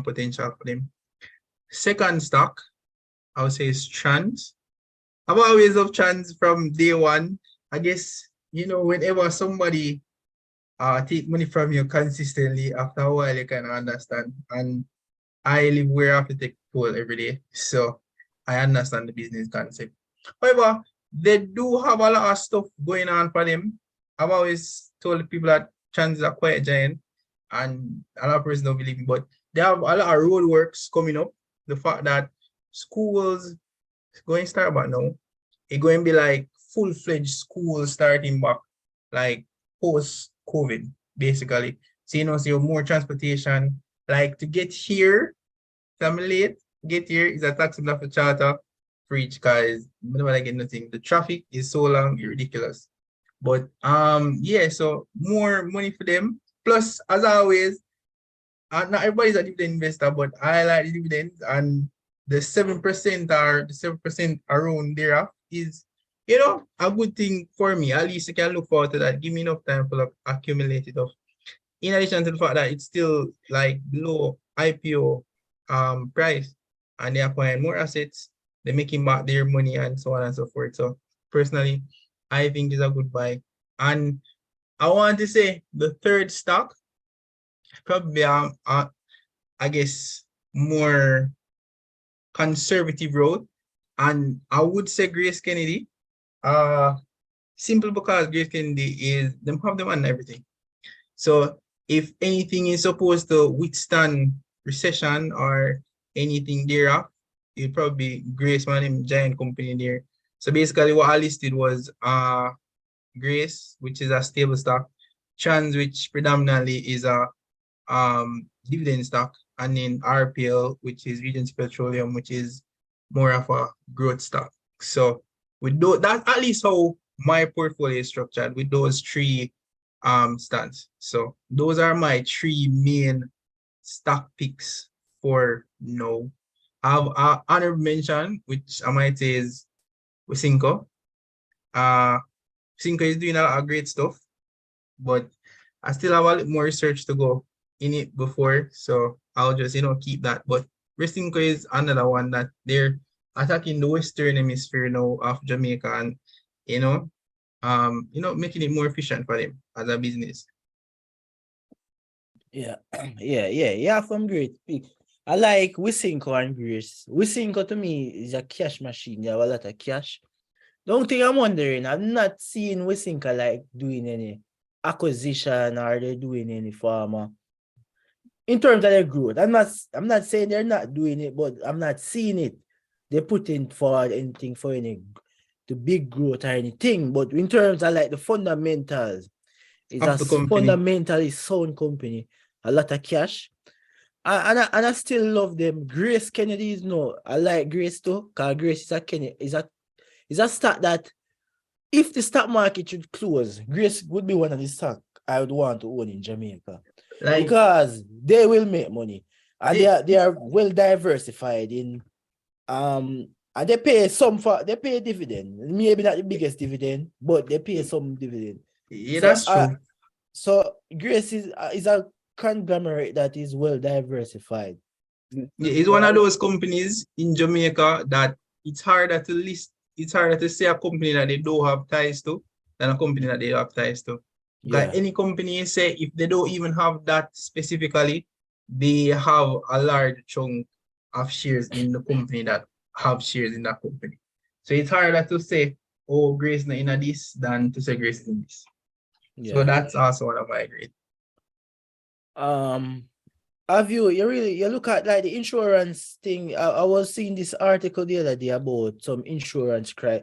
[SPEAKER 3] potential for them. Second stock, I would say, is Trans. I've always loved Trans from day one. I guess, whenever somebody take money from you consistently, after a while you can understand. And I live where I have to take toll every day, so I understand the business concept. However, they do have a lot of stuff going on for them. I've always told people that chances are quite giant, and a lot of persons don't believe me, but they have a lot of roadworks coming up. The fact that schools going to start back now, it's going to be like full-fledged schools starting back, like post-COVID, basically. So, so more transportation, like to get here, I'm late, get here is a taxi for charter for each car is whenever I get nothing. The traffic is so long, it's ridiculous. But yeah, so more money for them. Plus, as always, not everybody's a dividend investor, but I like the dividends, and the 7% or the 7% around there is, a good thing for me. At least I can look forward to that. Give me enough time for accumulate it off. In addition to the fact that it's still like below IPO price, and they're acquiring more assets, they're making back their money and so on and so forth. So personally, I think it's a good buy. And I want to say the third stock, probably I guess more conservative road, and I would say GraceKennedy. Simple because GraceKennedy is them have them on everything. So if anything is supposed to withstand recession or anything thereof, it'd probably be Grace, one of them giant company there. So basically what I listed was Grace, which is a stable stock, Trans, which predominantly is a dividend stock, and then RPL, which is Regency Petroleum, which is more of a growth stock. So with that's at least how my portfolio is structured, with those three stocks. So those are my three main stock picks for now. I have an honorable mention, which I might say is Wisynco. Wisynco is doing a lot of great stuff, but I still have a little more research to go in it before, so I'll just keep that. But Wisynco is another one that they're attacking the Western Hemisphere now of Jamaica, and making it more efficient for them as a business.
[SPEAKER 1] Yeah, from great. I like Wisynco and Grace. Wisynco to me is a cash machine. You have a lot of cash. The only thing I'm wondering, I'm not seeing Wisynco like doing any acquisition or they're doing any farmer. In terms of their growth, I'm not saying they're not doing it, but I'm not seeing it. They're putting forward anything for the big growth or anything. But in terms of like the fundamentals, it's
[SPEAKER 3] Of
[SPEAKER 1] a
[SPEAKER 3] the company.
[SPEAKER 1] fundamentally sound company, a lot of cash. And I still love them. GraceKennedy is I like Grace too, because Grace is a stock that if the stock market should close, Grace would be one of the stock I would want to own in Jamaica. Because they will make money. And they are well diversified in and they pay dividend. Maybe not the biggest dividend, but they pay some dividend.
[SPEAKER 3] Yeah, that's true.
[SPEAKER 1] So Grace is a conglomerate that is well diversified.
[SPEAKER 3] Yeah, it's one of those companies in Jamaica that it's harder to list. It's harder to say a company that they don't have ties to than a company that they have ties to. Like any company, say if they don't even have that specifically, they have a large chunk of shares in the company that have shares in that company. So it's harder to say, oh, Grace not in this than to say Grace is in this. Yeah. So that's also one of my grades.
[SPEAKER 1] Have you look at like the insurance thing? I was seeing this article the other day about some insurance cry.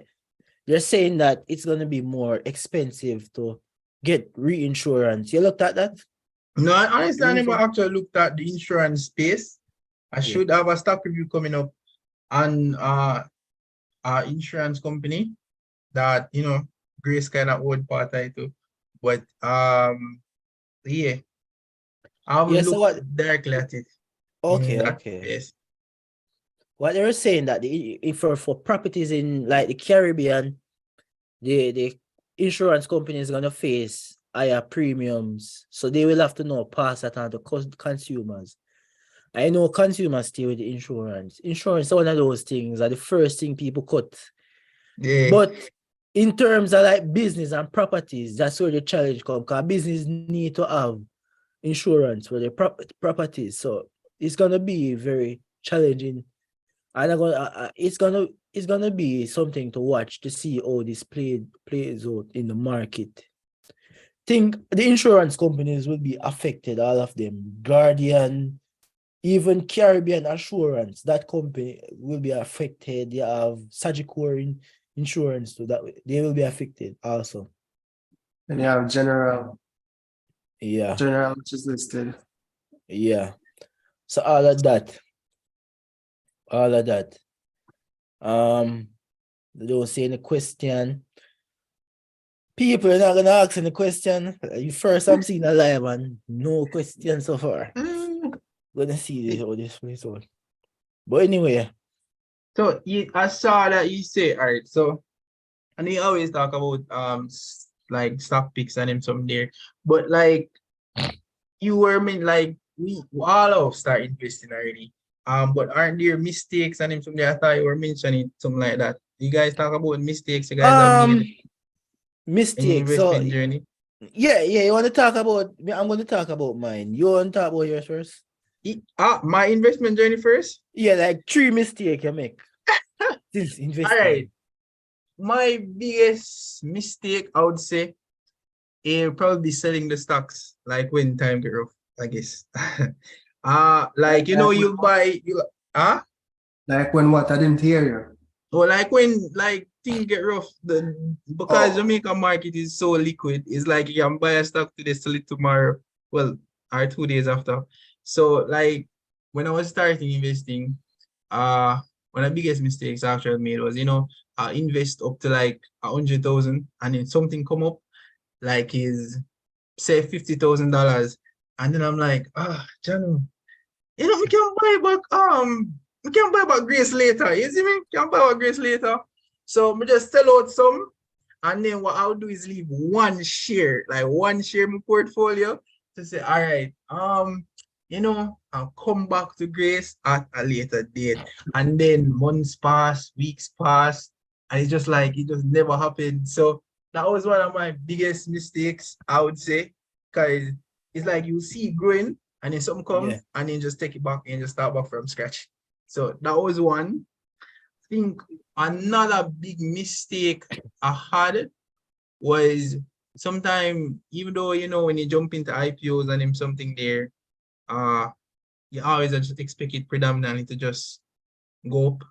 [SPEAKER 1] They're saying that it's gonna be more expensive to get reinsurance. You looked at that?
[SPEAKER 3] No, honestly, I never actually looked at the insurance space. I should have a stock review coming up on our insurance company that Grace kind of old part title. But yeah. I haven't looked directly at it.
[SPEAKER 1] Okay. Yes. What they were saying that if for properties in like the Caribbean, the insurance company is gonna face higher premiums, so they will have to pass that on to consumers. I know consumers stay with the insurance. Insurance is one of those things are the first thing people cut.
[SPEAKER 3] Yeah.
[SPEAKER 1] But in terms of like business and properties, that's where the challenge comes. Because business need to have insurance for their properties, so it's gonna be very challenging, and it's gonna be something to watch to see how this plays out in the market. Think the insurance companies will be affected, all of them. Guardian, even Caribbean Assurance, that company will be affected. They have Sagicor insurance, so that they will be affected also.
[SPEAKER 2] And you have General.
[SPEAKER 1] Yeah.
[SPEAKER 2] General, which is listed.
[SPEAKER 1] Yeah. So all of that. They don't say any question. People are not gonna ask any question. First, I'm seeing a live and no question so far. Gonna see how this plays out. But anyway.
[SPEAKER 3] So I saw that you say, all right, so and you always talk about like stock picks and them some there, but like you were like we all have started investing already. But aren't there mistakes and them some there? I thought you were mentioning something like that. You guys talk about mistakes you guys have made
[SPEAKER 1] mistakes
[SPEAKER 3] in investment journey.
[SPEAKER 1] Yeah, you want to talk about I'm going to talk about mine. You want to talk about yours first?
[SPEAKER 3] My investment journey first?
[SPEAKER 1] Yeah, like 3 mistakes you make since investing.
[SPEAKER 3] All right. My biggest mistake, I would say, he'll probably be selling the stocks like when time get rough, I guess. Like you buy
[SPEAKER 2] Like when what? I didn't hear you.
[SPEAKER 3] or like when like things get rough, because
[SPEAKER 2] Oh.
[SPEAKER 3] Jamaica market is so liquid, it's like you can buy a stock today, sell it tomorrow, well, or 2 days after. So like when I was starting investing, one of the biggest mistakes I actually made was I invest up to like 100,000 and then something come up like is say $50,000, and then I'm like, Jano, we can buy back Grace later. You see me? Can buy back Grace later. So we just sell out some, and then what I'll do is leave one share in my portfolio to say, all right, I'll come back to Grace at a later date. And then months pass, weeks pass, and it's just like it just never happened. So that was one of my biggest mistakes, I would say, because it's like you see it growing, and then something comes, and then just take it back and just start back from scratch. So that was one. I think another big mistake I had was sometime, even though when you jump into IPOs and something there, you always just expect it predominantly to just go up.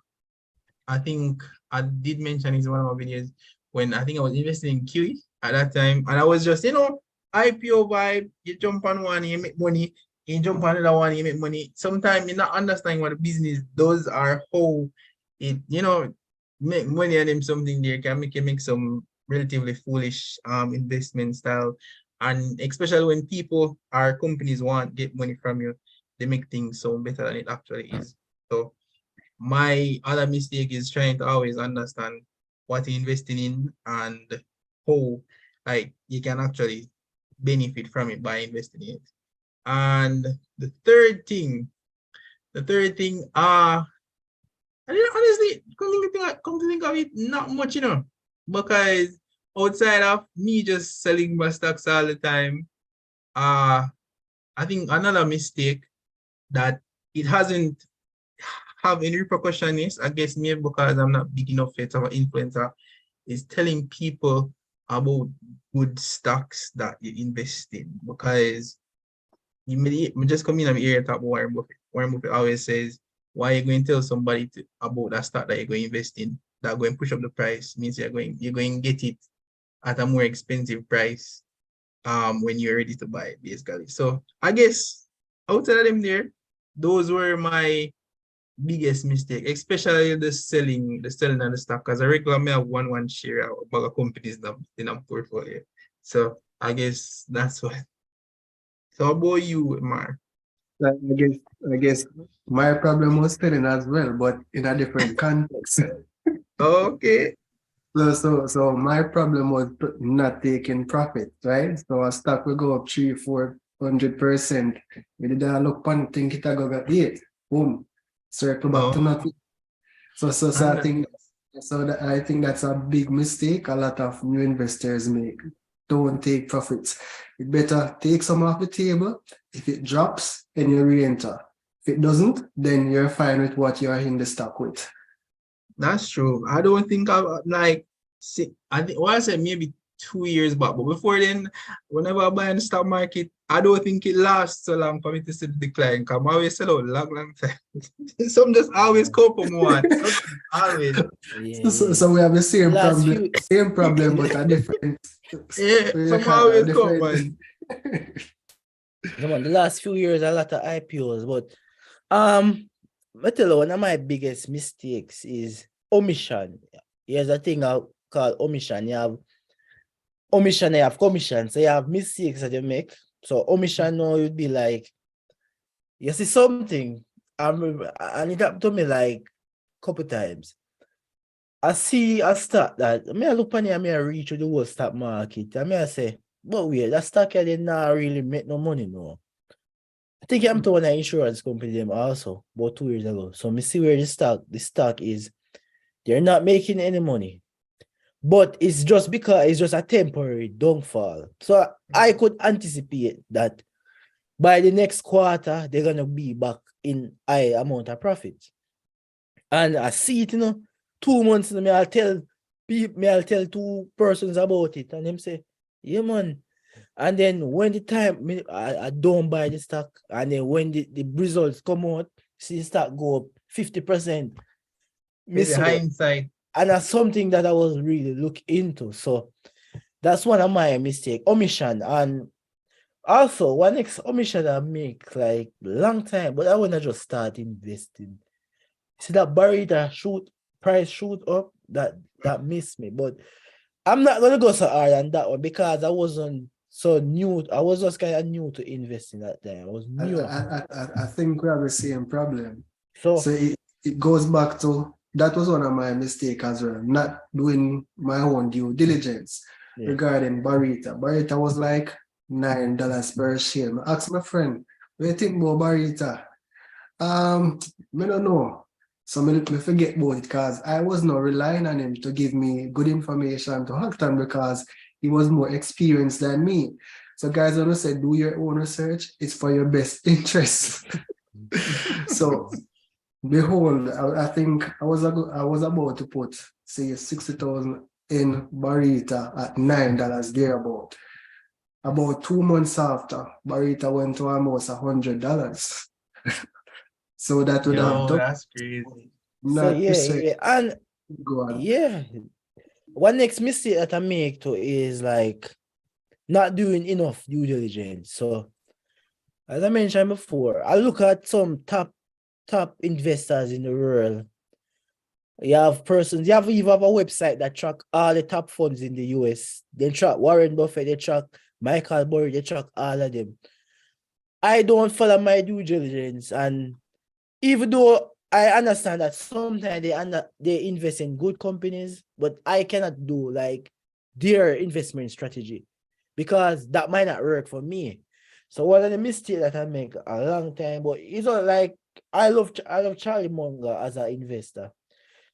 [SPEAKER 3] I think I did mention it in one of my videos when I think I was investing in QE at that time, and I was just IPO vibe. You jump on one, you make money. You jump on another one, you make money. Sometimes you're not understanding what the business does or how it make money and something there can make some relatively foolish investment style, and especially when people or companies want get money from you, they make things so better than it actually is. So my other mistake is trying to always understand what you're investing in and how like you can actually benefit from it by investing in it. And the third thing, I didn't honestly come to think of it, not much, because outside of me just selling my stocks all the time, I think another mistake that it hasn't have any repercussion is, I guess maybe because I'm not big enough yet of an influencer, is telling people about good stocks that you invest in, because you just come in and hear talk about Warren Buffett. Warren Buffett always says, why are you going to tell somebody about that stock that you're going to invest in that going to push up the price? Means you're going to get it at a more expensive price when you're ready to buy it, basically. So I guess outside of them there, those were my biggest mistake, especially the selling of the stock. Because I regularly may have one share of bag of companies in a portfolio. So I guess that's what. So how about you, Mar?
[SPEAKER 2] I guess my problem was selling as well, but in a different context.
[SPEAKER 3] Okay.
[SPEAKER 2] So my problem was not taking profit, right? So a stock will go up 300-400%. We did not look on think it go get 8. Boom. Circle back to nothing. So I think that's a big mistake a lot of new investors make. Don't take profits. You better take some off the table. If it drops, then you re-enter. If it doesn't, then you're fine with what you're in the stock with.
[SPEAKER 3] That's true. I don't think I think I said maybe 2 years back, but before then, whenever I buy in the stock market, I don't think it lasts so long for me to see the decline. Because I always sell out long time. Some just always come from one. Always.
[SPEAKER 2] So we have the same problem, but a different.
[SPEAKER 3] Some always come, man.
[SPEAKER 1] Come on, the last few years, a lot of IPOs, but I tell you, one of my biggest mistakes is omission. Here's a thing called omission. You have omission, you have commission. So you have mistakes that you make. So omission now would be like, you see something, and it happened to me like a couple times. I see a stock that, I look on it, I reach to the whole stock market. I say, but wait, that stock here did not really make no money, no. I think I'm to one insurance company them also about 2 years ago. So me see where the stock is. They're not making any money. But it's just because it's just a temporary downfall. So I could anticipate that by the next quarter, they're gonna be back in high amount of profit. And I see it, 2 months, I'll tell 2 persons about it, and them say, yeah, man, And then when the time I don't buy the stock, and then when the results come out, see the stock go up 50%.
[SPEAKER 3] Maybe
[SPEAKER 1] Miss out.
[SPEAKER 3] hindsight.
[SPEAKER 1] And that's something that I was really look into. So that's one of my mistake. Omission. And also one next omission I make like long time, but I wanna just start investing. See that barrier price shoot up, that missed me. But I'm not gonna go so hard on that one because I wasn't so new. I was just kind of new to investing that time. I was new.
[SPEAKER 2] I think we have the same problem.
[SPEAKER 1] So
[SPEAKER 2] So it goes back to that was one of my mistakes as well, not doing my own due diligence regarding Barita. Barita was like $9 per share. I asked my friend, what do you think about Barita? I don't know. So I forget about it because I was not relying on him to give me good information to act on because he was more experienced than me. So guys, when I said do your own research, it's for your best interest. So behold, I think I was about to put say 60,000 in Barita at $9 thereabout. About 2 months after, Barita went to almost $100. So that would have done.
[SPEAKER 3] That's crazy.
[SPEAKER 1] So yeah, and
[SPEAKER 2] go on.
[SPEAKER 1] Yeah, one next mistake that I make too is like not doing enough due diligence. So as I mentioned before, I look at some top investors in the world. You have you even have a website that track all the top funds in the US. They track Warren Buffett, they track Michael Burry, they track all of them. I don't follow my due diligence, and even though I understand that sometimes they invest in good companies, but I cannot do like their investment strategy because that might not work for me. So one of the mistakes that I make a long time, but it's not like I love Charlie Munger as an investor,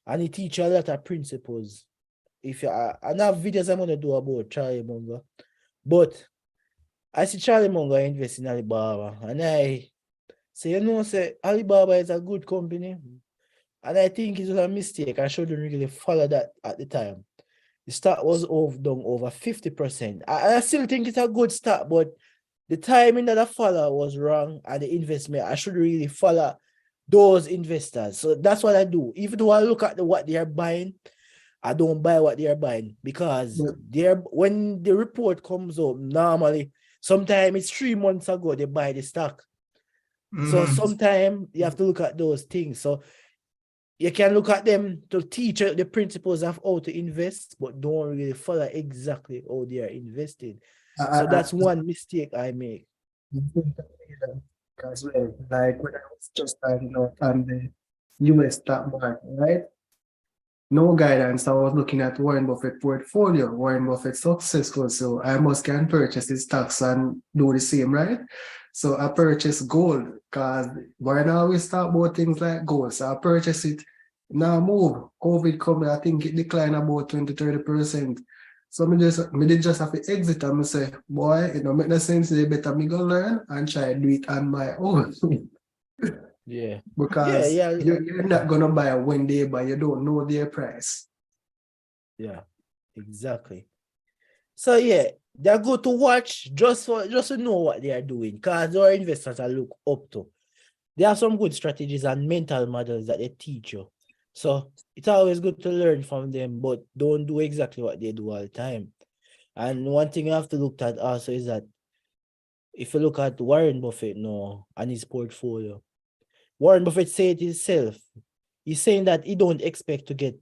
[SPEAKER 1] and he teaches a lot of principles. If you I have videos I'm gonna do about Charlie Munger, but I see Charlie Munger invest in Alibaba, and I say Alibaba is a good company, and I think it was a mistake. I shouldn't really follow that at the time. The stock was down over 50%. I still think it's a good stock, but the timing that I follow was wrong, and the investment, I should really follow those investors. So that's what I do. Even though I look at what they are buying, I don't buy what they are buying because when the report comes up, normally, sometimes it's 3 months ago they buy the stock. So sometimes you have to look at those things. So you can look at them to teach the principles of how to invest, but don't really follow exactly how they are investing. So that's one mistake I make.
[SPEAKER 2] As well, like when I was just starting out on the US stock market, right? No guidance. I was looking at Warren Buffett portfolio. Warren Buffett successful, so I can purchase his stocks and do the same, right? So I purchased gold because Warren always talk about things like gold. So I purchased it. Now move. COVID coming, I think it declined about 20-30%. So I did just have to exit and I say, boy, it don't make no sense. They better me go learn and try to do it on my own.
[SPEAKER 1] Yeah.
[SPEAKER 2] Because you're not gonna buy when they buy, you don't know their price.
[SPEAKER 1] Yeah, exactly. So yeah, they're good to watch just to know what they are doing, because our investors I look up to. There are some good strategies and mental models that they teach you. So it's always good to learn from them, but don't do exactly what they do all the time. And one thing you have to look at also is that if you look at Warren Buffett now and his portfolio, Warren Buffett said it himself. He's saying that he don't expect to get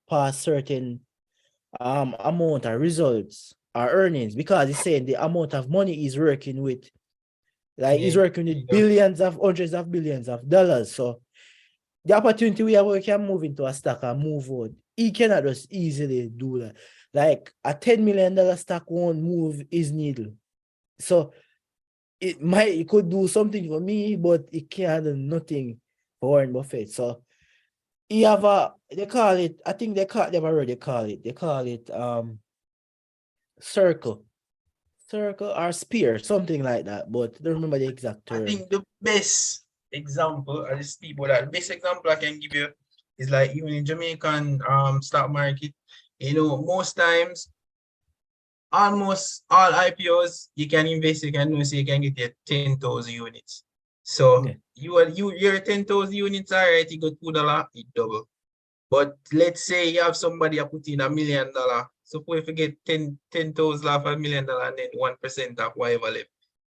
[SPEAKER 1] past certain amount of results or earnings because he's saying the amount of money he's working with, like he's working with billions of hundreds of billions of dollars. So the opportunity we have, we can move into a stock and move on. He cannot just easily do that. Like a $10 million stock won't move his needle. So it could do something for me, but it can't do nothing for Warren Buffett. So he have they call it circle or spear, something like that, but I don't remember the exact term.
[SPEAKER 3] I think the best example, I just speak about that. The best example I can give you is like even in Jamaican stock market, most times almost all IPOs you can invest, you can know, so you can get your 10,000 units. So
[SPEAKER 1] Yeah.
[SPEAKER 3] your 10,000 units, all right, you got $2, it double. But let's say you have somebody who put in $1 million. Suppose if you get 10,000 off $1 million and then 1% of whatever left.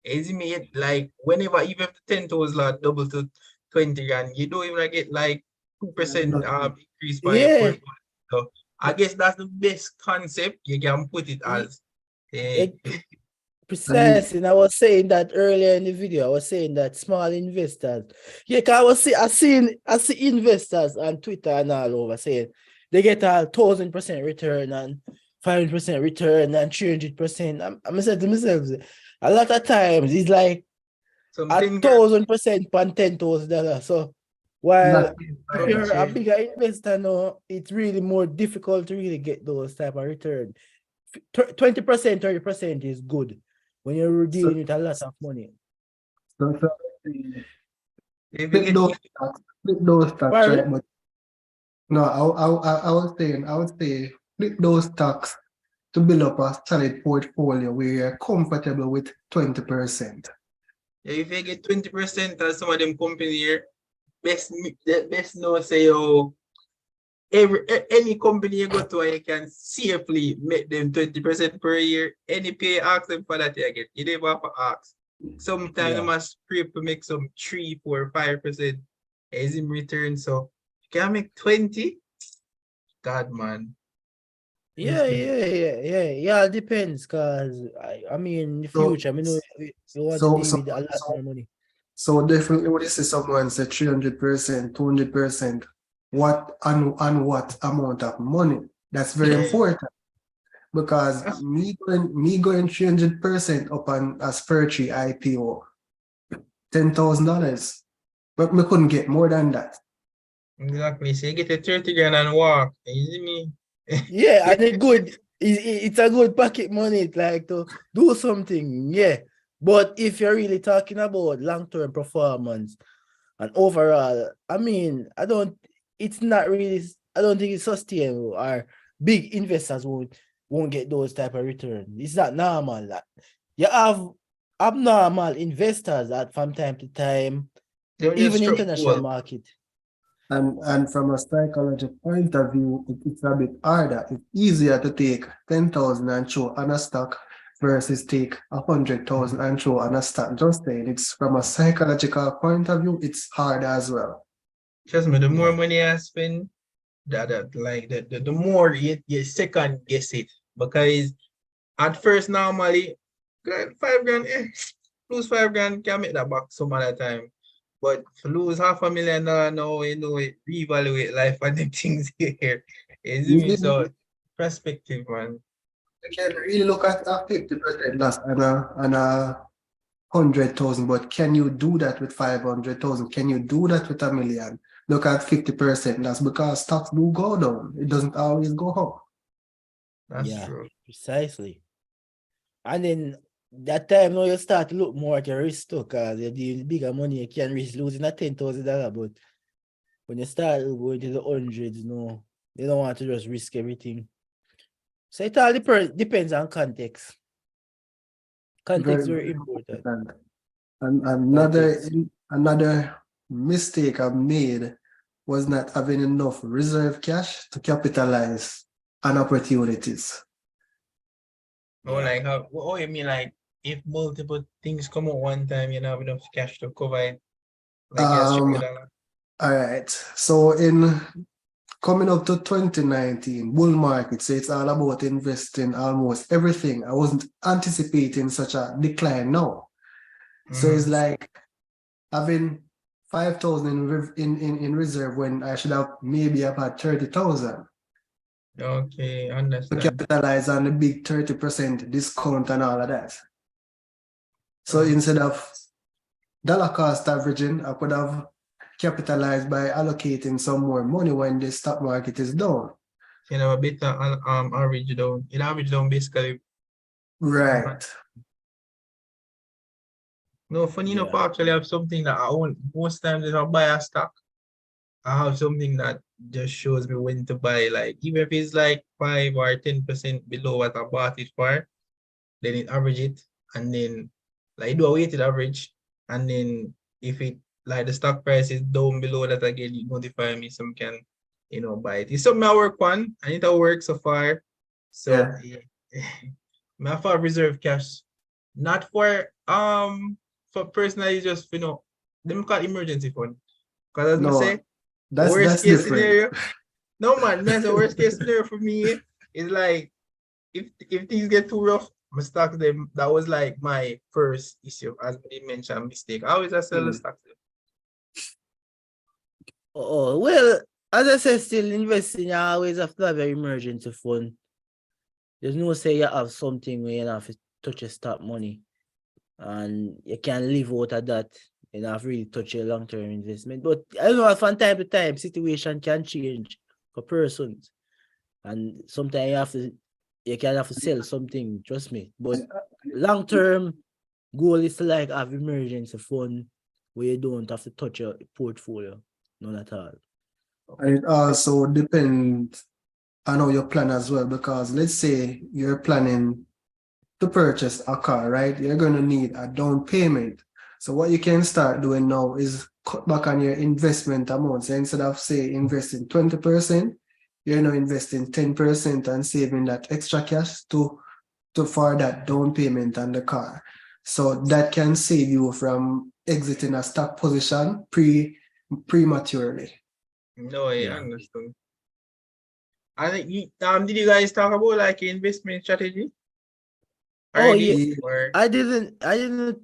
[SPEAKER 3] Estimate like whenever even if the 10,000 double to 20 grand, you don't even get like 2% increase by your
[SPEAKER 1] Yeah.
[SPEAKER 3] portfolio. So I guess that's the best concept you can put it as.
[SPEAKER 1] It, precisely. And I was saying that earlier in the video. I was saying that small investors. Yeah, 'cause I see investors on Twitter and all over saying they get a 1,000% return and 500% return and 300%. I'm saying to myself, a lot of times it's like
[SPEAKER 3] something
[SPEAKER 1] 1,000% on $10,000. So while
[SPEAKER 2] Not
[SPEAKER 1] if you're a bigger investor now, it's really more difficult to really get those type of return. 20%, 30% is good when you're dealing with a lot of money.
[SPEAKER 2] so
[SPEAKER 3] if you
[SPEAKER 2] flip
[SPEAKER 3] get
[SPEAKER 2] those stocks,
[SPEAKER 1] Pardon?
[SPEAKER 2] right? But no, I would say flip those stocks to build up a solid portfolio where you're comfortable with 20%.
[SPEAKER 3] if you get 20% as some of them company here, best no say any company you go to and you can safely make them 20% per year. Any pay ask them for that you get. You never have to ask. Sometimes you must scrape to make some 3, 4, 5% as in return. So you can make 20. God man.
[SPEAKER 1] Yeah, it depends, cause I mean in the
[SPEAKER 2] So-
[SPEAKER 1] future, I mean you want
[SPEAKER 2] so-
[SPEAKER 1] to deal
[SPEAKER 2] so-
[SPEAKER 1] with a lot
[SPEAKER 2] so-
[SPEAKER 1] more money.
[SPEAKER 2] So definitely when you see someone say 300%, 200%, what and what amount of money? That's very important. Because me going 300% up on a Spurtree IPO, $10,000. But we couldn't get more than that.
[SPEAKER 3] Exactly. So you get a 30 grand and walk. You see me?
[SPEAKER 1] Yeah, and it's a good pocket money, like to do something, yeah. But if you're really talking about long-term performance and overall, I mean, I don't think it's sustainable, or big investors won't get those type of return. It's not normal. That you have abnormal investors that from time to time,
[SPEAKER 3] They'll just
[SPEAKER 1] even
[SPEAKER 3] struck
[SPEAKER 1] international
[SPEAKER 3] gold.
[SPEAKER 1] market.
[SPEAKER 2] And from a psychological point of view, it's a bit harder. It's easier to take 10,000 and show on a stock versus take 100,000 and show on a stock. Just saying, it's from a psychological point of view, it's hard as well.
[SPEAKER 3] Trust me, the more money I spend, the more you second guess it. Because at first, normally, 5 grand, lose 5 grand, can make that back some other time. But to lose $500,000 now, you know, reevaluate life and them things here. You see me? So, perspective, man.
[SPEAKER 2] You can really look at a 50% loss and a 100,000, but can you do that with 500,000? Can you do that with $1 million? Look at 50%. That's because stocks do go down. It doesn't always go up.
[SPEAKER 3] That's true.
[SPEAKER 1] Precisely. And then that time now you start to look more at your risk too, because you're dealing with bigger money, you can risk losing a $10,000, but when you start going to the hundreds, you don't want to just risk everything. So it all depends on context. Context is very important.
[SPEAKER 2] And another mistake I've made was not having enough reserve cash to capitalize on opportunities.
[SPEAKER 3] Oh, like how? Oh, you mean like if multiple things come at one time, you don't have enough cash to cover it? Like
[SPEAKER 2] all right. So in coming up to 2019 bull market, so it's all about investing almost everything. I wasn't anticipating such a decline now. So it's like having 5,000 in reserve when I should have maybe about 30,000.
[SPEAKER 3] Okay,
[SPEAKER 2] To
[SPEAKER 3] understand.
[SPEAKER 2] capitalize on the big 30% discount and all of that. So instead of dollar cost averaging, I could have capitalized by allocating some more money when the stock market is down.
[SPEAKER 3] You know, a bit average down. It average down basically.
[SPEAKER 2] Right.
[SPEAKER 3] No, funny enough, I actually have something that I own. Most times if I buy a stock, I have something that just shows me when to buy. Like even if it's like 5 or 10% below what I bought it for, then it average it, and then like do a weighted average, and then if it like the stock price is down below that again, it notify me so I can, you know, buy it. It's something I work on, and it will work so far. So yeah. I have reserve cash, not for personally, just you know, them call emergency fund. Because as I say,
[SPEAKER 2] that's
[SPEAKER 3] worst case
[SPEAKER 2] different.
[SPEAKER 3] scenario. No man, that's the worst case scenario for me is like if things get too rough, I stock them. That was like my first issue, as I mentioned, mistake. I always sell the stocks.
[SPEAKER 1] Oh, well, as I said, still investing, you always have to have an emergency fund. There's no say you have something where you have to touch your stock money and you can live out of that. You don't have to really touch your long-term investment. But I don't know, from time to time, situation can change for persons. And sometimes you can have to sell something, trust me. But long-term goal is to like have emergency fund where you don't have to touch your portfolio. None at all.
[SPEAKER 2] And it also depends on how you plan as well, because let's say you're planning to purchase a car, right? You're going to need a down payment. So what you can start doing now is cut back on your investment amount. So instead of say investing 20%, you're now investing 10% and saving that extra cash to for that down payment on the car. So that can save you from exiting a stock position prematurely.
[SPEAKER 3] No, I understand. I think did you guys talk about like investment strategy?
[SPEAKER 1] I didn't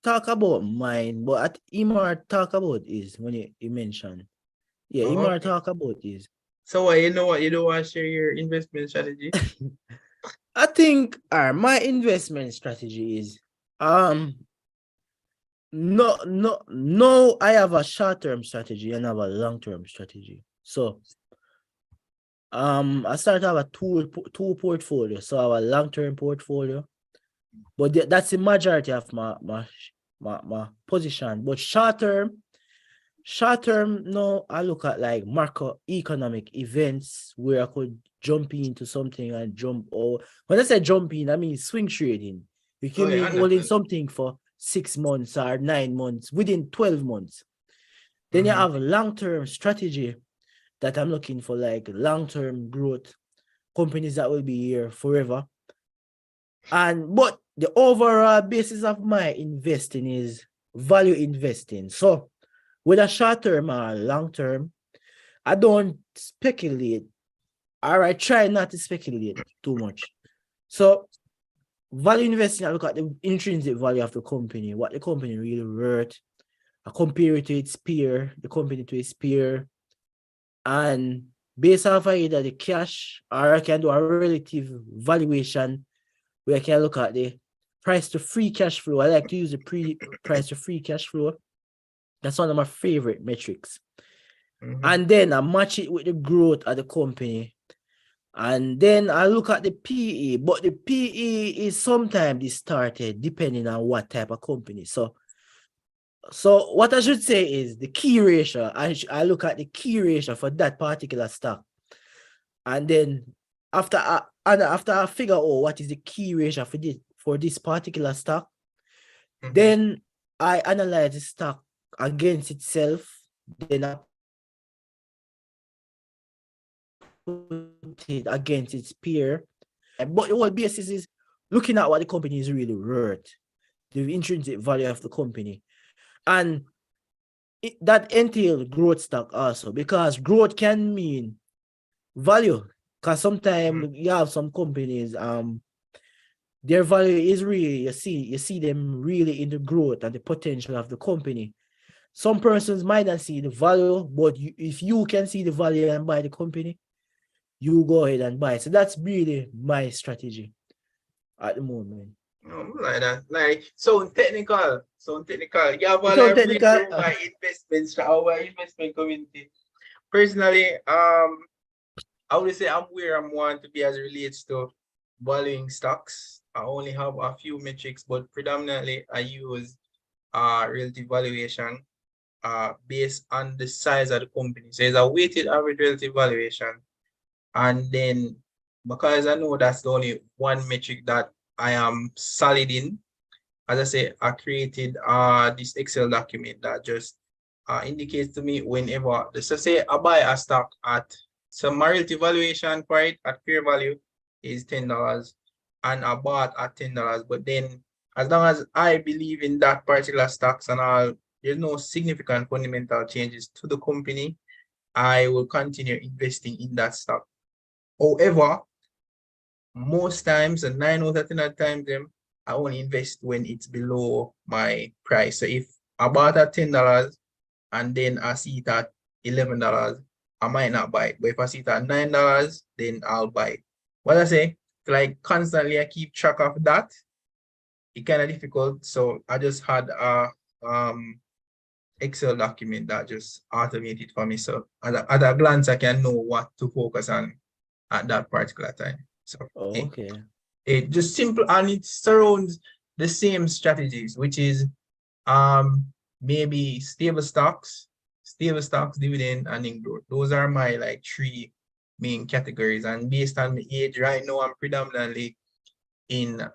[SPEAKER 1] talk about mine, but at Imar talk about is when you mentioned. Yeah, Imar talk about is.
[SPEAKER 3] So what you don't want to share your investment strategy?
[SPEAKER 1] I think my investment strategy is no, I have a short-term strategy and I have a long-term strategy. So I start to have a two portfolio. So I have a long-term portfolio, but that's the majority of my position. But short-term, no, I look at like macroeconomic events where I could jump into something and jump. Or when I say jump in, I mean swing trading. You can be holding something for 6 months or 9 months, within 12 months. Then you have a long-term strategy that I'm looking for, like long-term growth, companies that will be here forever. But the overall basis of my investing is value investing. So whether short-term or long-term, I don't speculate, or I try not to speculate too much. So value investing, I look at the intrinsic value of the company, what the company really worth. I compare it to its peer, the company to its peer, and based off of either the cash, or I can do a relative valuation where I can look at the price to free cash flow. I like to use the price to free cash flow. That's one of my favorite metrics. And then I match it with the growth of the company. And then I look at the PE, but the PE is sometimes distorted depending on what type of company. So what I should say is the key ratio. I look at the key ratio for that particular stock. And then after I figure out what is the key ratio for this particular stock, then I analyze the stock against itself. Then I put it against its peer. But the whole basis is looking at what the company is really worth, the intrinsic value of the company. And that entails growth stock also, because growth can mean value. Because sometimes you have some companies, their value is really, you see them really in the growth and the potential of the company. Some persons might not see the value, but if you can see the value and buy the company, you go ahead and buy. So that's really my strategy at the moment.
[SPEAKER 3] Like that. Like so technical. You have a technical my investments, our investment community. Personally, I would say I'm where I'm want to be as it relates to valuing stocks. I only have a few metrics, but predominantly I use relative valuation based on the size of the company. So it's a weighted average relative valuation. And then because I know that's the only one metric that I am solid in. As I say, I created this Excel document that just indicates to me whenever, so say I buy a stock at, so my relative valuation for it at fair value is $10 and I bought at $10, but then as long as I believe in that particular stocks and all, there's no significant fundamental changes to the company, I will continue investing in that stock. However, most times, and 9 out of 10 of the time, I only invest when it's below my price. So if I bought at $10 and then I see it at $11, I might not buy it. But if I see it at $9, then I'll buy it. What I say, like constantly I keep track of that. It's kind of difficult. So I just had a Excel document that just automated for me. So at a glance, I can know what to focus on at that particular time. So
[SPEAKER 1] Okay.
[SPEAKER 3] it just simple, and it surrounds the same strategies, which is maybe stable stocks, dividend, and in growth. Those are my like 3 main categories. And based on my age right now, I'm predominantly in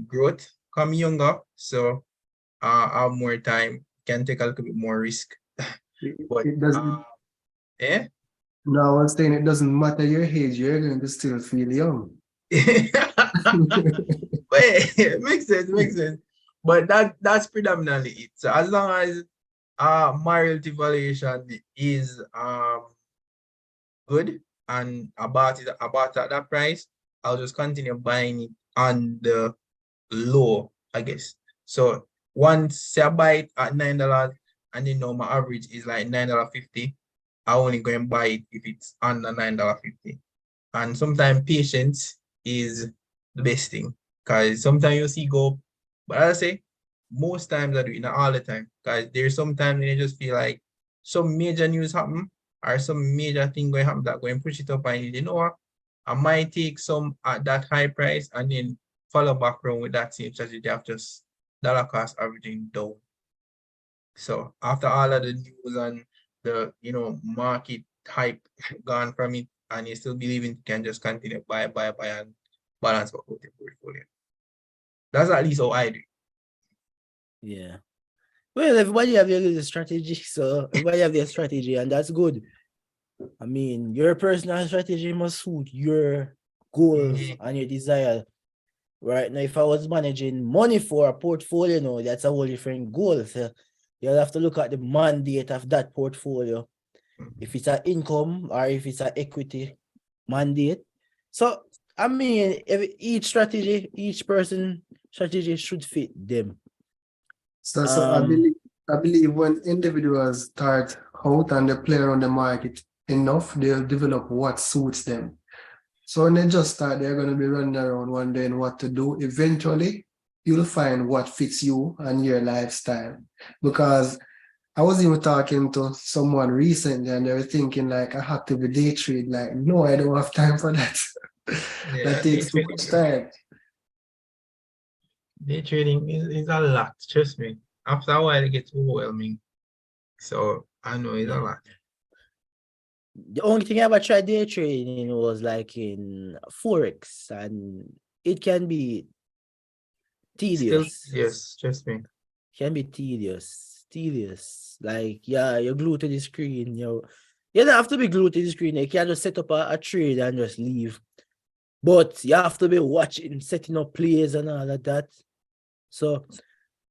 [SPEAKER 3] growth. Come younger, so I have more time, can take a little bit more risk. But
[SPEAKER 2] It doesn't.
[SPEAKER 3] yeah.
[SPEAKER 2] No, I was saying it doesn't matter your age, you're going to still feel young.
[SPEAKER 3] But it makes sense. But that's predominantly it. So as long as my relative valuation is good and about at that price, I'll just continue buying it on the low, I guess. So once I buy it at $9 and then know my average is like $9.50, I only go and buy it if it's under $9.50. And sometimes patience is the best thing, because sometimes you see go, but as I say, most times I do it, not all the time, because there's sometimes when you just feel like some major news happen or some major thing going to happen that going to push it up, and you know what, I might take some at that high price and then follow back around with that same strategy of just dollar cost averaging down. So after all of the news and the market hype gone from it, and you still believe you can just continue buy and balance out your portfolio. That's at least how I do.
[SPEAKER 1] Yeah. Well, everybody have their little strategy, so everybody have their strategy, and that's good. I mean, your personal strategy must suit your goals and your desire. Right now, if I was managing money for a portfolio, that's a whole different goal. So you'll have to look at the mandate of that portfolio. If it's an income or if it's an equity mandate. So, I mean, each person strategy should fit them.
[SPEAKER 2] So I believe when individuals start out and they play around the market enough, they'll develop what suits them. So when they just start, they're going to be running around wondering what to do. Eventually, you'll find what fits you and your lifestyle. Because I was even talking to someone recently and they were thinking like, I have to be day trade. Like, no, I don't have time for that. That takes too much time.
[SPEAKER 3] Day trading is a lot, trust me. After a while, it gets overwhelming. So I know it's a lot.
[SPEAKER 1] The only thing I ever tried day trading was like in Forex, and it can be tedious.
[SPEAKER 3] Still, yes, trust me.
[SPEAKER 1] Can be tedious. Like, yeah, you're glued to the screen. You don't have to be glued to the screen. You can't just set up a trade and just leave. But you have to be watching, setting up plays and all of that. So,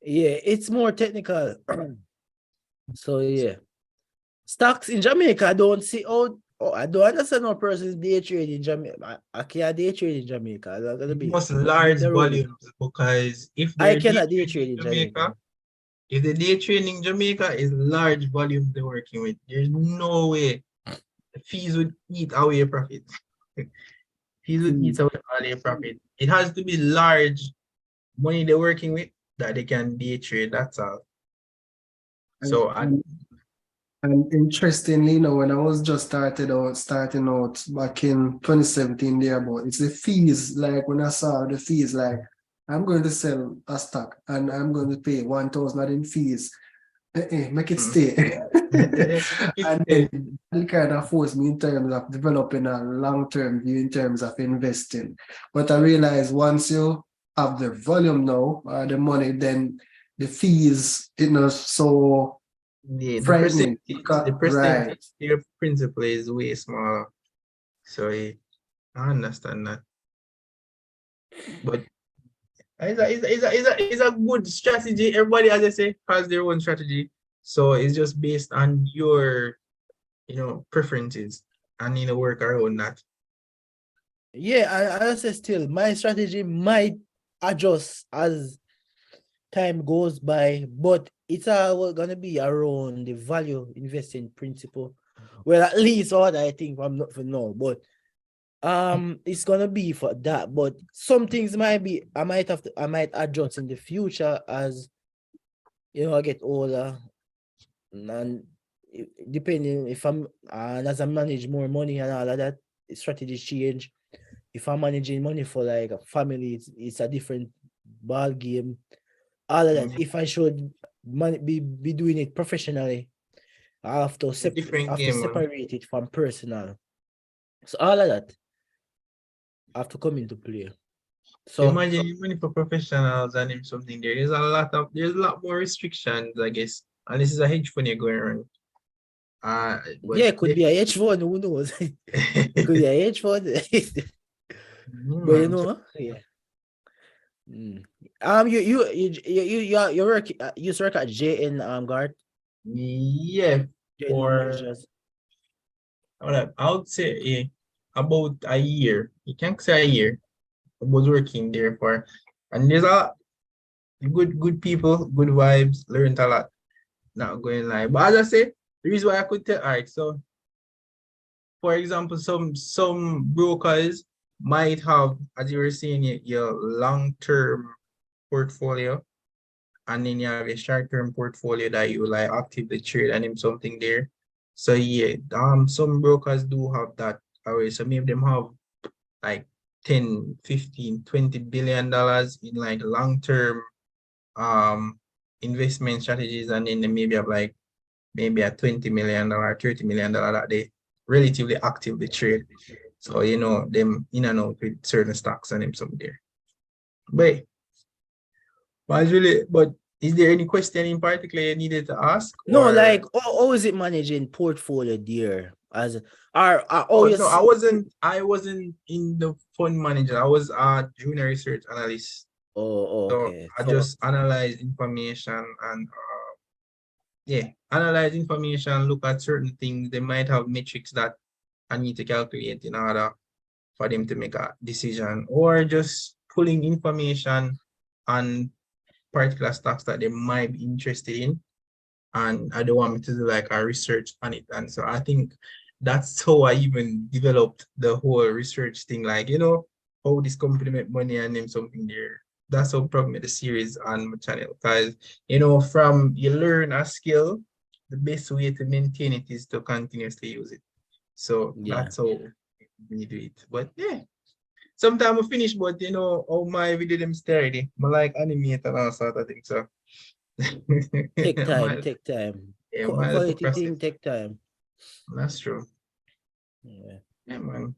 [SPEAKER 1] yeah, it's more technical. So, yeah. Stocks in Jamaica, I don't see I don't understand how persons day trade in Jamaica. I can't day trade in Jamaica. That's gonna be
[SPEAKER 3] most large volumes, because if
[SPEAKER 1] I
[SPEAKER 3] they're
[SPEAKER 1] cannot
[SPEAKER 3] day
[SPEAKER 1] day
[SPEAKER 3] trading
[SPEAKER 1] trade in Jamaica.
[SPEAKER 3] if the day trading Jamaica is large volumes they're working with, there's no way the fees would eat away your profit. Fees would eat away all your profit. It has to be large money they're working with that they can day trade. That's all. So
[SPEAKER 2] And interestingly, when I was just starting out back in 2017, it's the fees. Like when I saw the fees, like I'm going to sell a stock and I'm going to pay 1,000 in fees. Make it stay. And then it kind of forced me in terms of developing a long-term view in terms of investing. But I realized once you have the volume now, the money, then the fees, so
[SPEAKER 3] The
[SPEAKER 2] frightening.
[SPEAKER 3] the
[SPEAKER 2] Right.
[SPEAKER 3] percentage their principle is way smaller. So I understand that. But it's a good strategy. Everybody, as I say, has their own strategy. So it's just based on your, preferences and work around that.
[SPEAKER 1] Yeah, I say still, my strategy might adjust as time goes by, but it's all gonna be around the value investing principle. Well, at least what I think I'm not for now, but it's gonna be for that. But some things I might adjust in the future as I get older, and depending if I'm and as I manage more money and all of that, strategies change. If I'm managing money for like a family, it's a different ball game. All of that. If I should be doing it professionally, I have to
[SPEAKER 3] Different game, man.
[SPEAKER 1] separate it from personal. So all of that have to come into play. So
[SPEAKER 3] imagine money for professionals and something there. There's a lot more restrictions, I guess. And this is a hedge fund you're going around.
[SPEAKER 1] yeah, it could be a hedge fund, who knows? It could be a hedge fund. But yeah. You work you used to work at JN Guard?
[SPEAKER 3] Yeah,
[SPEAKER 1] Managers.
[SPEAKER 3] I would say about a year. You can't say a year. I was working there and there's a good people, good vibes, learned a lot. Not going lie. But as I say, the reason why I could tell, all right, so for example, some brokers might have, as you were saying, your long-term portfolio, and then you have a short-term portfolio that you like actively trade and something there. So yeah, some brokers do have that already. So maybe them have like 10, 15, 20 billion dollars in like long-term investment strategies, and then they maybe have like maybe a $20 million, $30 million that they relatively actively trade. So them in and out with certain stocks and them some there. But is there any question in particular you needed to ask?
[SPEAKER 1] No, like how is it managing portfolio there? No,
[SPEAKER 3] I wasn't in the fund manager. I was a junior research analyst.
[SPEAKER 1] Okay.
[SPEAKER 3] So I just analyze information and analyze information, look at certain things. They might have metrics that I need to calculate in order for them to make a decision, or just pulling information on particular stocks that they might be interested in, and I don't want me to do like a research on it. And so I think that's how I even developed the whole research thing, like how this company make money and name something there. That's how probably the series on my channel, because from you learn a skill, the best way to maintain it is to continuously use it. So that's how we do it. But yeah, sometimes we finish, but how my video them steady. I like animate and all sort of things. So
[SPEAKER 1] take time.
[SPEAKER 3] Yeah,
[SPEAKER 1] quality thing take time.
[SPEAKER 3] That's true.
[SPEAKER 1] Yeah,
[SPEAKER 3] man.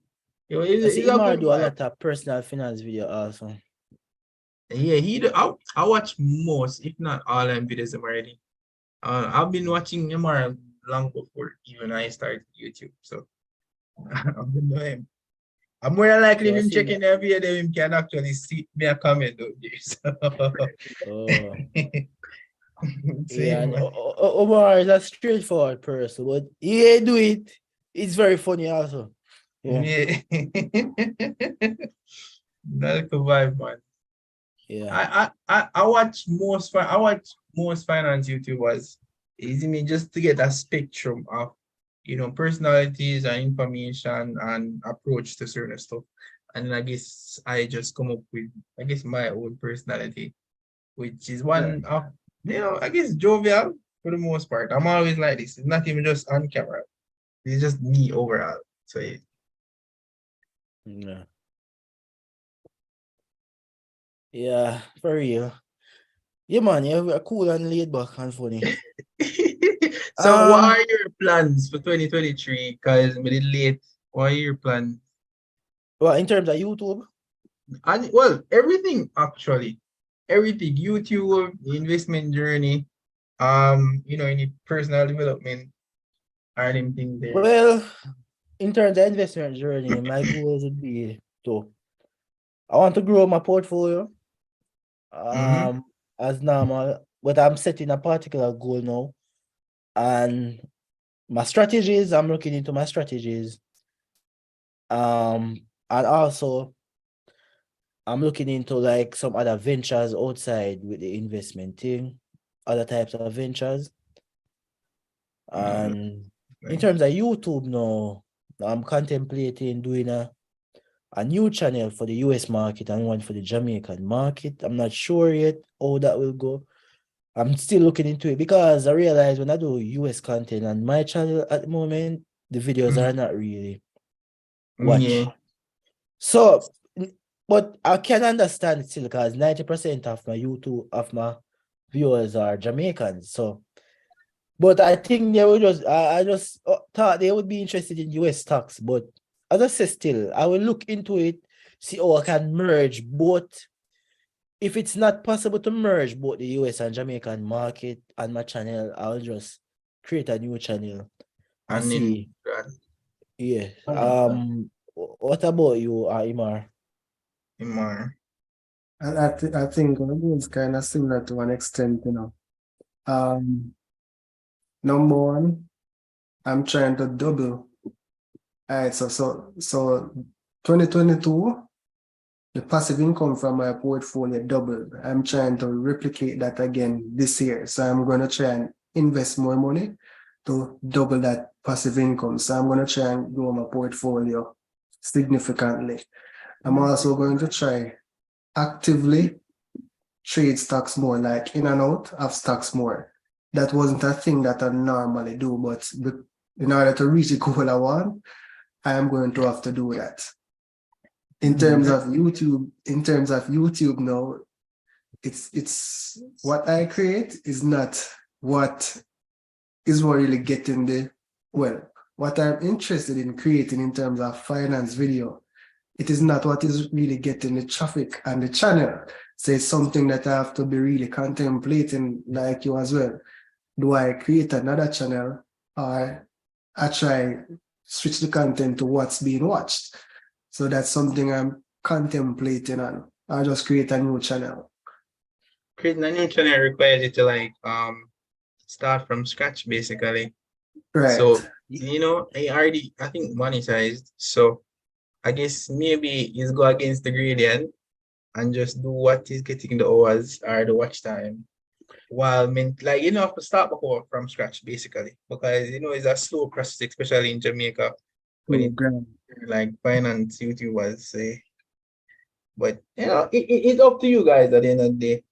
[SPEAKER 1] I see him do a lot of personal finance video also.
[SPEAKER 3] Yeah, I watch most, if not all, them videos already. I've been watching him long before even I started YouTube. So I've been doing him. I'm more than likely him checking every video him can actually see me a comment out there. So.
[SPEAKER 1] Yeah, and Omar is a straightforward person, but he do it. It's very funny also.
[SPEAKER 3] Yeah. That's the vibe, man.
[SPEAKER 1] Yeah.
[SPEAKER 3] I watch most finance YouTubers. Easy me just to get a spectrum of personalities and information and approach to certain stuff. And I guess I just come up with my own personality, which is one of I guess jovial for the most part. I'm always like this. It's not even just on camera. It's just me overall. So
[SPEAKER 1] yeah. Yeah, for real. Yeah, man, you're cool and laid back and funny.
[SPEAKER 3] So what are your plans for 2023? Because we did late. What are your plans?
[SPEAKER 1] Well, in terms of YouTube?
[SPEAKER 3] And well, everything actually. Everything. YouTube, investment journey, any personal development are them things there.
[SPEAKER 1] Well, in terms of investment journey, my goals would be to I want to grow my portfolio
[SPEAKER 3] Mm-hmm.
[SPEAKER 1] as normal, but I'm setting a particular goal now. And my strategies, I'm looking into my strategies. And also I'm looking into like some other ventures outside with the investment thing, other types of ventures. And in terms of YouTube now, I'm contemplating doing a new channel for the US market and one for the Jamaican market. I'm not sure yet how that will go. I'm still looking into it because I realize when I do US content on my channel at the moment, the videos are not really watched.
[SPEAKER 3] Yeah.
[SPEAKER 1] So, but I can understand it still because 90% of my YouTube, of my viewers are Jamaicans. So, but I think they would I just thought they would be interested in US stocks. But as I said, still, I will look into it, see how I can merge both. If it's not possible to merge both the US and Jamaican market on my channel, I'll just create a new channel and
[SPEAKER 3] And
[SPEAKER 1] see.
[SPEAKER 3] then
[SPEAKER 1] Yeah. What about you, Imar?
[SPEAKER 3] Imar.
[SPEAKER 2] I think it's kind of similar to an extent, you know. Number one, I'm trying to double. All right, so 2022, the passive income from my portfolio doubled. I'm trying to replicate that again this year. So I'm going to try and invest more money to double that passive income. So I'm going to try and grow my portfolio significantly. I'm also going to try actively trade stocks more, like in and out of stocks more. That wasn't a thing that I normally do, but in order to reach the goal I want, I am going to have to do that. In terms of YouTube now, it's what I create is not what is really getting what I'm interested in creating in terms of finance video. It is not what is really getting the traffic and the channel. So it's something that I have to be really contemplating, like you as well. Do I create another channel, or I try switch the content to what's being watched? So that's something I'm contemplating on. I'll just create a new channel.
[SPEAKER 3] Creating a new channel requires you to start from scratch basically.
[SPEAKER 2] Right.
[SPEAKER 3] So I think monetized. So I guess maybe it's go against the gradient and just do what is getting the hours or the watch time. While have to start before from scratch basically. Because it's a slow process, especially in Jamaica when it like finance YouTubers say. But it's up to you guys at the end of the day.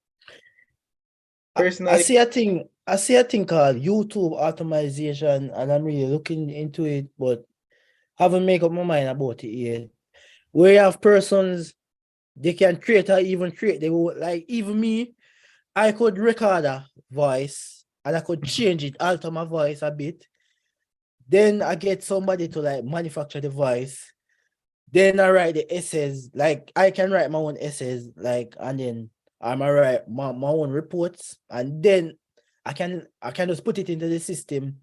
[SPEAKER 3] Personally,
[SPEAKER 1] I see a thing called YouTube automation, and I'm really looking into it, but haven't made up my mind about it yet. Where you have persons, they can create or even create. They will, like, even me, I could record a voice and I could change it, alter my voice a bit. Then I get somebody to like manufacture the voice. Then I write the essays. Like I can write my own essays, like, and then I'm write my own reports, and then I can just put it into the system,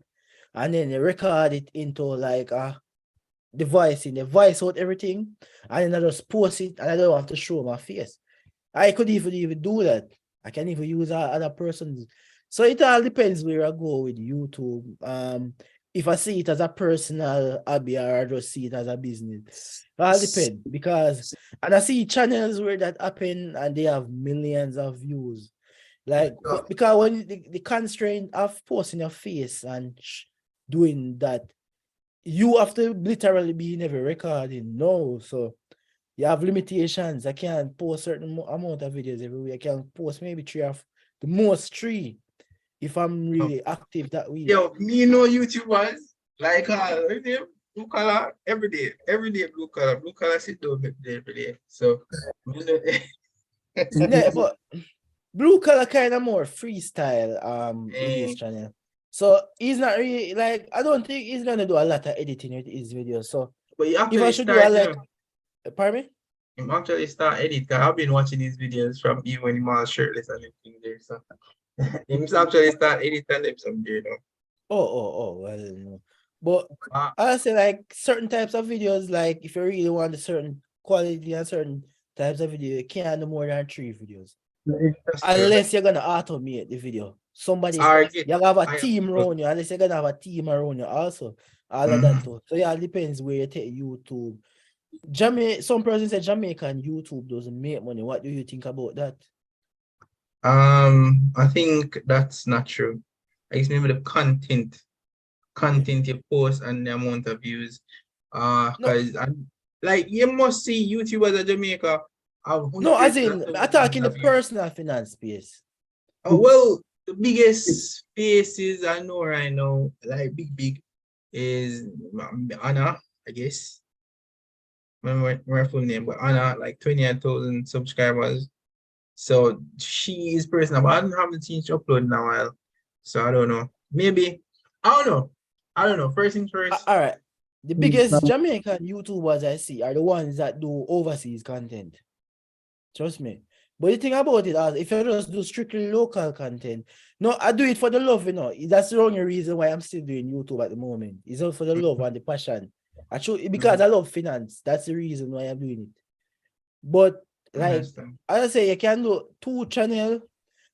[SPEAKER 1] and then record it into like the voice out everything, and then I just post it, and I don't have to show my face. I could even do that. I can even use other persons. So it all depends where I go with YouTube. If I see it as a personal hobby or I just see it as a business. It all depends because and I see channels where that happen and they have millions of views. Like because when the constraint of posting your face and doing that, you have to literally be in every recording. No, so you have limitations. I can't post certain amount of videos every week. I can post maybe the most three if I'm really active that week.
[SPEAKER 3] yo, me know YouTubers like blue collar every day blue collar sit down every day. So
[SPEAKER 1] Yeah, but blue collar kind of more freestyle with his channel. So he's not really like I don't think he's gonna do a lot of editing with his videos. So
[SPEAKER 3] but you
[SPEAKER 1] if I should do a like pardon me?
[SPEAKER 3] I'm actually start edit because I've been watching these videos from even when he was shirtless and everything there. So him actually start editing them some there, you know.
[SPEAKER 1] Well, no. But
[SPEAKER 3] Uh,
[SPEAKER 1] I say like certain types of videos, like if you really want a certain quality and certain types of video, you can't do more than 3 videos.
[SPEAKER 3] that's true.
[SPEAKER 1] Unless you're gonna automate the video. Somebody
[SPEAKER 3] I get
[SPEAKER 1] you have a
[SPEAKER 3] I
[SPEAKER 1] team around you, unless you're gonna have a team around you also. All of that
[SPEAKER 3] Mhm.
[SPEAKER 1] too. So yeah, it depends where you take YouTube. Some person said Jamaican YouTube doesn't make money. What do you think about that?
[SPEAKER 3] I think that's not true. I guess maybe the content you post and the amount of views.
[SPEAKER 1] No,
[SPEAKER 3] Because like you must see YouTubers in Jamaica have
[SPEAKER 1] no, as
[SPEAKER 3] hundreds of
[SPEAKER 1] in
[SPEAKER 3] thousands
[SPEAKER 1] attacking the
[SPEAKER 3] of views.
[SPEAKER 1] personal finance space.
[SPEAKER 3] Well, the biggest faces I know right now, like big, is Anna, I guess. Remember her full name, but Anna, like 28,000 subscribers. So she is personal, but I don't have the team to upload in a while. So I don't know. Maybe I don't know. First things first.
[SPEAKER 1] All right. The biggest Jamaican YouTubers I see are the ones that do overseas content. Trust me. But the thing about it is, if you just do strictly local content, no, I do it for the love, you know. That's the only reason why I'm still doing YouTube at the moment. It's all for the love and the passion. Actually, because I love finance. That's the reason why I'm doing it. But
[SPEAKER 3] I
[SPEAKER 1] like
[SPEAKER 3] understand.
[SPEAKER 1] as I say, you can do 2 channels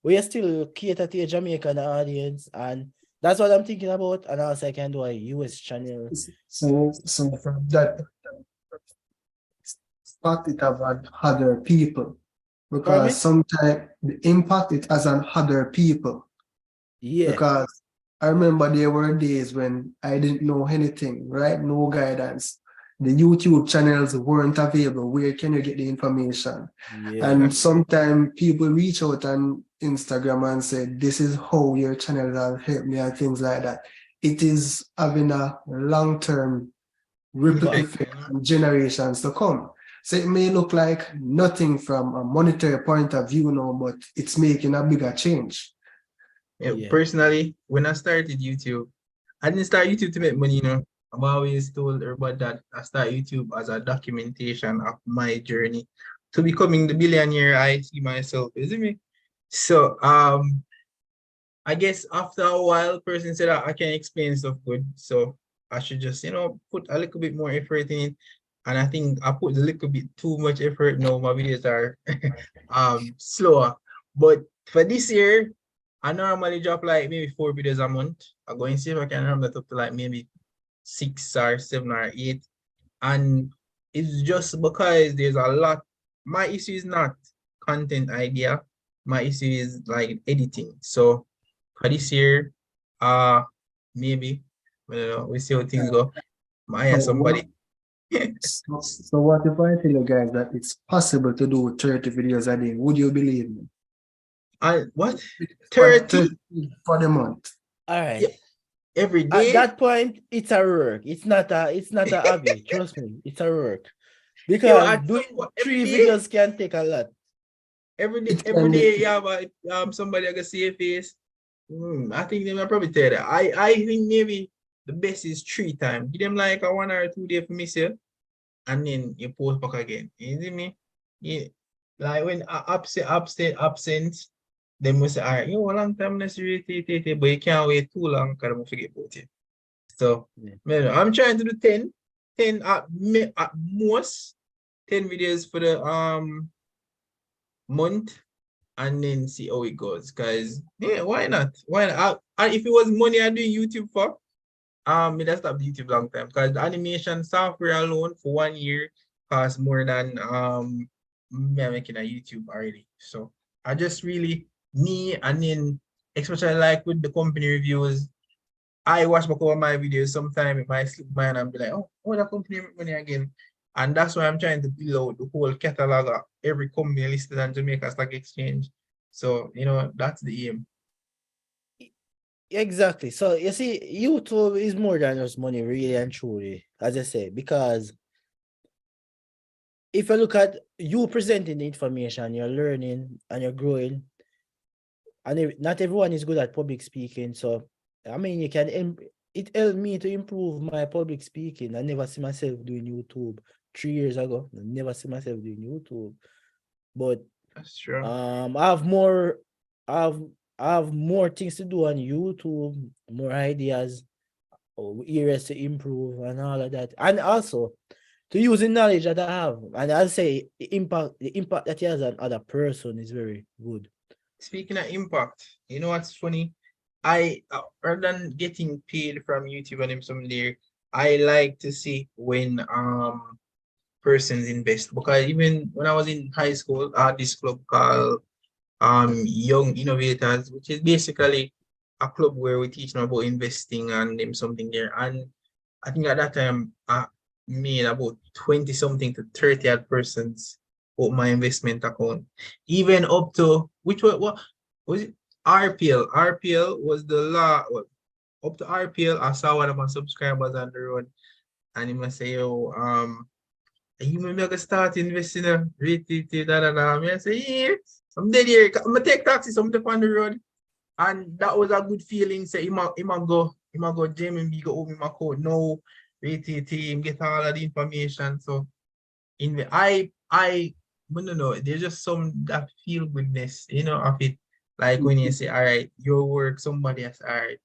[SPEAKER 1] where you still cater to a Jamaican audience, and that's what I'm thinking about. And also I can do a US channel.
[SPEAKER 2] So from that, impact it have on other people,
[SPEAKER 1] Pardon
[SPEAKER 2] because
[SPEAKER 1] me?
[SPEAKER 2] sometimes the impact it has on other people.
[SPEAKER 1] Yeah.
[SPEAKER 2] Because I remember there were days when I didn't know anything, right? No guidance. The YouTube channels weren't available. Where can you get the information?
[SPEAKER 1] Yeah.
[SPEAKER 2] And sometimes people reach out on Instagram and say, this is how your channel will help me and things like that. It is having a long-term ripple
[SPEAKER 1] But
[SPEAKER 3] Effect,
[SPEAKER 2] effect on generations to come. So it may look like nothing from a monetary point of view now, but it's making a bigger change.
[SPEAKER 1] yeah.
[SPEAKER 3] Personally, when I started YouTube, I didn't start YouTube to make money, you know. I've always told everybody that I start YouTube as a documentation of my journey to becoming the billionaire I see myself, isn't me? So I guess after a while, person said I can explain stuff good. So I should just, put a little bit more effort in it. And I think I put a little bit too much effort now. My videos are slower. But for this year, I normally drop like maybe 4 videos a month. I'm going to see if I can ramp that up to like maybe 6 or 7 or 8. And it's just because there's a lot. My issue is not content idea. My issue is like editing. So for this year, maybe, I don't know, we see how things go. I hire
[SPEAKER 2] So what,
[SPEAKER 3] somebody.
[SPEAKER 2] so what if I tell you guys that it's possible to do 30 videos a day? Would you believe me?
[SPEAKER 3] What?
[SPEAKER 2] For
[SPEAKER 3] 30?
[SPEAKER 2] for the month.
[SPEAKER 1] All right.
[SPEAKER 3] Yeah, every
[SPEAKER 1] At
[SPEAKER 3] day?
[SPEAKER 1] that point, it's a work. It's not a hobby. Trust me, it's a work.
[SPEAKER 3] Yo,
[SPEAKER 1] Because
[SPEAKER 3] at some
[SPEAKER 1] doing
[SPEAKER 3] point, every
[SPEAKER 1] 3
[SPEAKER 3] day?
[SPEAKER 1] videos can take a lot.
[SPEAKER 3] Every
[SPEAKER 2] It
[SPEAKER 3] every
[SPEAKER 2] can be,
[SPEAKER 3] day you have somebody I can see your face. I think they might probably tell that. I think maybe the best is 3 times. Give them like a 1 or 2 day for myself, and then you post back again. You see me? Yeah. Like when absent, then we say, all right, a long time necessary, but you can't wait too long because I'm forget about it. So
[SPEAKER 1] Yeah.
[SPEAKER 3] man, I'm trying to do 10 at most 10 videos for the month, and then see how it goes. Cause yeah, why not? Why not? If it was money I do YouTube for, it has stopped YouTube long time. Cause the animation software alone for 1 year costs more than me making a YouTube already. So I just really and then especially like with the company reviews, I watch back over my videos sometime it might slip mine and be like, oh, that company make money again. And that's why I'm trying to build out the whole catalog of every company listed on Jamaica Stock Exchange. So, that's the aim.
[SPEAKER 1] Exactly. So you see, YouTube is more than just money, really and truly, as I say, because if you look at you presenting the information, you're learning and you're growing, and not everyone is good at public speaking. So, I mean, it helped me to improve my public speaking. I never see myself doing YouTube 3 years ago. I never see myself doing YouTube. But
[SPEAKER 3] That's true.
[SPEAKER 1] I have more things to do on YouTube, more ideas, or areas to improve and all of that. And also to use the knowledge that I have. And I'll say the impact that he has on other person is very good.
[SPEAKER 3] Speaking of impact, you know what's funny? I rather than getting paid from YouTube and some there, I like to see when persons invest, because even when I was in high school, I had this club called Young Innovators, which is basically a club where we teach them about investing and them something there. And I think at that time I made about 20 something to 30 odd persons with my investment account. Even up to what was it? RPL. RPL was the law. Well, up to RPL, I saw one of my subscribers on the road, and he must say, "Oh, you may make a start investing in a I say, yeah, I'm dead here. I'm gonna take taxis, I'm on the road." And that was a good feeling. Say, he might go gym and go open my code. No, him get all of the information. So no, no, there's just some that feel goodness, of it. Like when you say, all right, your work, somebody else, all right,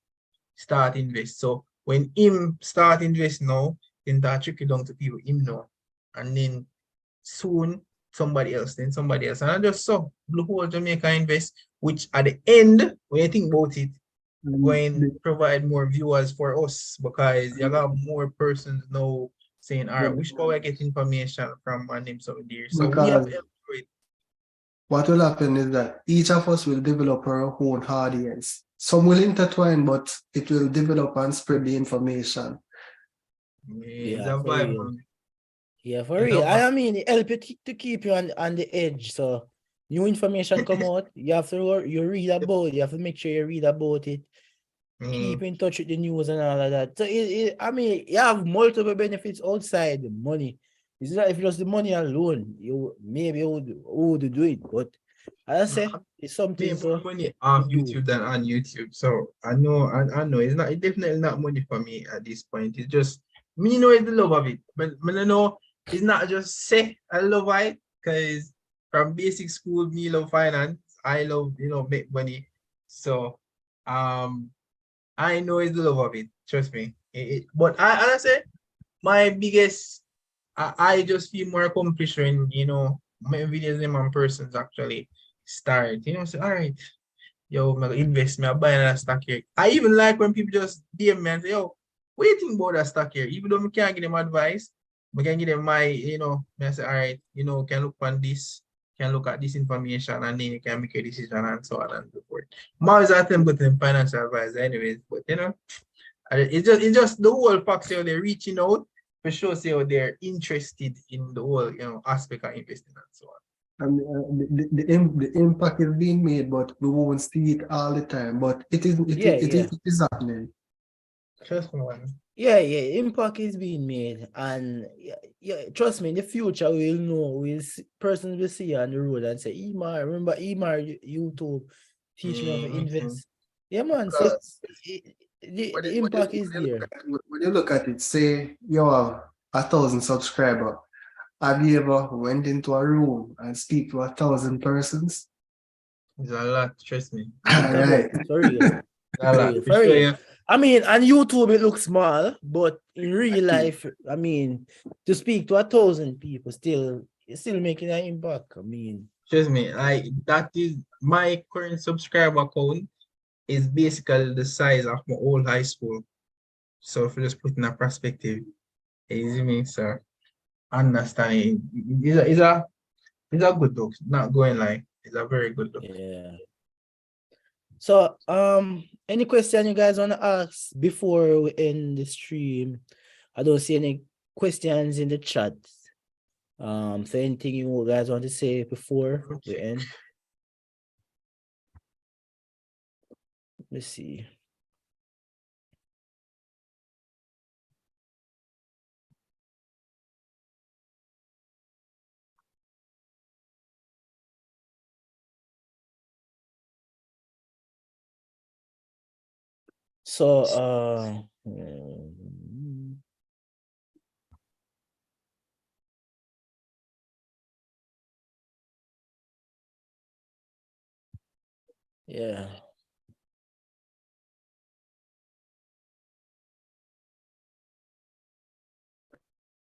[SPEAKER 3] start invest. So when him start invest now, then that trickle down to people him know. And then soon somebody else, then somebody else. And I just saw the whole Jamaica invest, which at the end, when you think about it, going to provide more viewers for us, because you got more persons now saying, all right, which power I get information from my name so there. So we have
[SPEAKER 2] Because what will happen is that each of us will develop our own audience. Some will intertwine, but it will develop and spread the information.
[SPEAKER 3] Yeah, for real.
[SPEAKER 1] Yeah, for real. I mean, it help you to keep you on the edge. So new information come out, you have to read about it. You have to make sure you read about it. Keep in touch with the news and all of that. So I mean, you have multiple benefits outside the money. It's not if it was the money alone, you maybe would do it. But as I say, it's something
[SPEAKER 3] more money on YouTube than on YouTube. So I know it's definitely not money for me at this point. It's just me know it's the love of it. But I know it's not just say I love it, because from basic school, me love finance. I love, make money. So I know it's the love of it. Trust me. But I say my biggest, I just feel more accomplished when, my videos and persons actually start. Say, all right, yo, I'm gonna invest, me, I buy that stock here. I even like when people just DM me and say, yo, what do you think about that stock here? Even though I can't give them advice, I can give them my, I say, all right, can look on this, can look at this information, and then you can make a decision and so on and so forth. I'm always at them with them financial advice anyways, but it's just the whole fact they're reaching out for sure, say they're interested in the whole, aspect of investing and so on.
[SPEAKER 2] And the impact is being made, but we won't see it all the time. But it is happening.
[SPEAKER 3] Just one.
[SPEAKER 1] Yeah, impact is being made, and trust me, in the future we'll know. Persons will see you on the road and say, "Emar, remember Emar YouTube teach me how to invest." Yeah, man. So the impact is there.
[SPEAKER 2] When you look at it, say you have 1,000 subscribers. Have you ever went into a room and speak to 1,000 persons?
[SPEAKER 3] It's a lot, trust me.
[SPEAKER 2] Right.
[SPEAKER 1] For real.
[SPEAKER 3] For sure, yeah.
[SPEAKER 1] I mean, on YouTube it looks small, but in real life, I mean, to speak to 1,000 people still making an impact. I mean,
[SPEAKER 3] trust me, that is my current subscriber count is basically the size of my old high school. So if you just put in a perspective, easy me, sir. Understanding it's a good look, not going like it's a very good look.
[SPEAKER 1] Yeah. So any question you guys want to ask before we end the stream? I don't see any questions in the chat. So anything you guys want to say before we end? Let's see. So Yeah.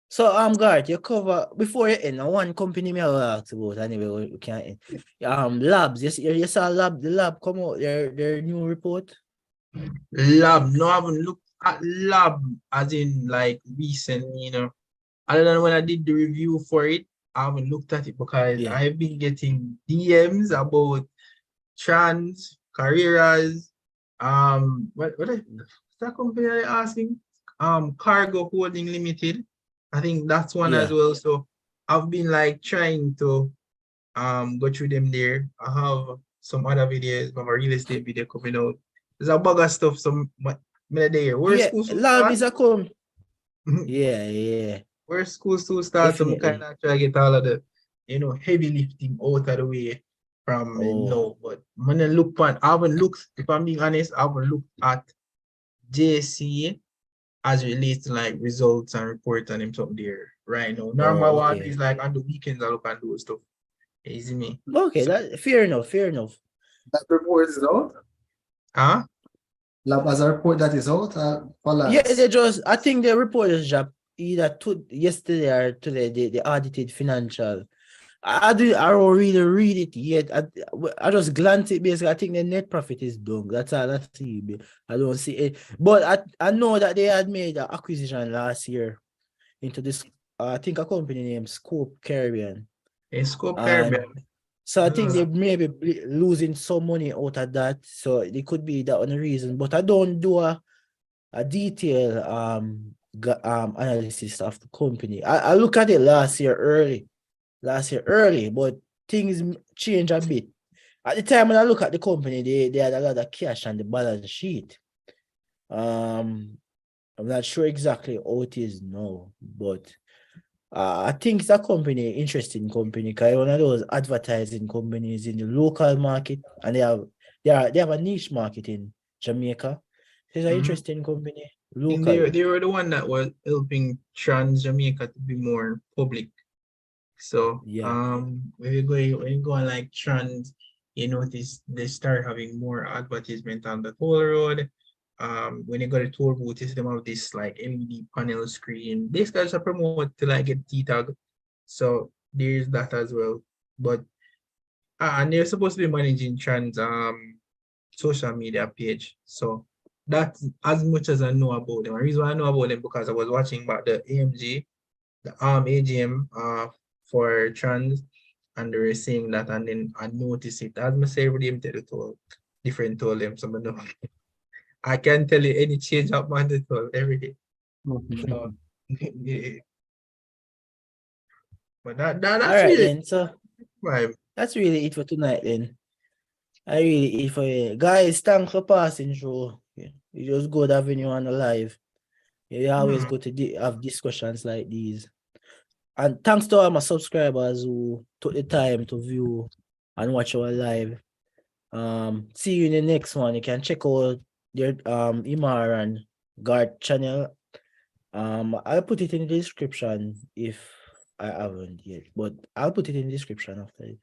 [SPEAKER 1] So Garth, you cover before you end. One company me will ask about anyway. We can't end. Labs. You saw the lab come out their new report.
[SPEAKER 3] Lab, no, I haven't looked at lab as in like recently, you know. Other than when I did the review for it, I haven't looked at it because
[SPEAKER 1] Yeah.
[SPEAKER 3] I've been getting DMs about trans, careers, what is that company are asking? Cargo Holding Limited. I think that's one as
[SPEAKER 1] Yeah.
[SPEAKER 3] well. So I've been like trying to go through them there. I have some other videos, of a real estate video coming out. There's a bag of stuff some minute there. Where
[SPEAKER 1] Yeah.
[SPEAKER 3] school
[SPEAKER 1] Lab
[SPEAKER 3] start?
[SPEAKER 1] is a come. Yeah, yeah.
[SPEAKER 3] Where school start, so I'm kind
[SPEAKER 1] Definitely.
[SPEAKER 3] of try to get all of the, heavy lifting out of the way from
[SPEAKER 1] Oh.
[SPEAKER 3] now. But when I look at, I haven't looked, if I'm being honest, I haven't looked at JC as it relates to like results and reports and them something there right now. Normal
[SPEAKER 1] Oh,
[SPEAKER 3] one
[SPEAKER 1] okay.
[SPEAKER 3] is like on the weekends I look and do stuff. Easy me.
[SPEAKER 1] Okay,
[SPEAKER 3] So,
[SPEAKER 1] that fair enough, fair enough.
[SPEAKER 2] That report is out.
[SPEAKER 3] huh?
[SPEAKER 2] Lab as a report that is out for
[SPEAKER 1] Yeah,
[SPEAKER 2] Lance.
[SPEAKER 1] I think the report is dropped either yesterday or today, the audited financial. I don't really read it yet. I just glance it basically. I think the net profit is done. That's all I see. I don't see it. But I know that they had made an acquisition last year into this, I think a company named Scope Caribbean.
[SPEAKER 3] In Scope
[SPEAKER 1] And
[SPEAKER 3] Caribbean.
[SPEAKER 1] so I think they may be losing some money out of that. So it could be that one reason. But I don't do a detailed analysis of the company. I look at it last year early, but things change a bit. At the time when I look at the company, they had a lot of cash on the balance sheet. I'm not sure exactly how it is now, but I think it's a company, interesting company, because one of those advertising companies in the local market, and they have a niche market in Jamaica. It's an interesting company
[SPEAKER 3] I think
[SPEAKER 1] locally.
[SPEAKER 3] they were the one that was helping trans Jamaica to be more public. So
[SPEAKER 1] Yeah.
[SPEAKER 3] when you go on like trans, you notice they start having more advertisement on the toll road. When you go to toll booth, you see them have this like LED panel screen. These guys are promote to like get T-tag. So there's that as well. But and they're supposed to be managing trans social media page. So that's as much as I know about them. The reason why I know about them because I was watching about the AMG, the AGM for trans, and they were saying that, and then I noticed it. As I say, every day to different told them, so I know. I can tell you any change up on the toll every day. So, but
[SPEAKER 1] All
[SPEAKER 3] that's
[SPEAKER 1] right
[SPEAKER 3] really
[SPEAKER 1] then. So
[SPEAKER 3] vibe.
[SPEAKER 1] that's really it for tonight then. I really it for you. Guys, thanks for passing through. Yeah. It was good having you on the live. You always go to have discussions like these. And thanks to all my subscribers who took the time to view and watch our live. See you in the next one. You can check out their Imar and Guard channel. I'll put it in the description if I haven't yet, but I'll put it in the description after it.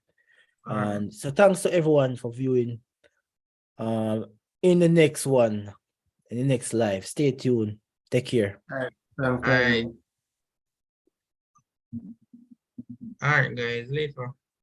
[SPEAKER 1] And so thanks to everyone for viewing. In the next one, in the next live. Stay tuned. Take care.
[SPEAKER 3] All right, guys, later.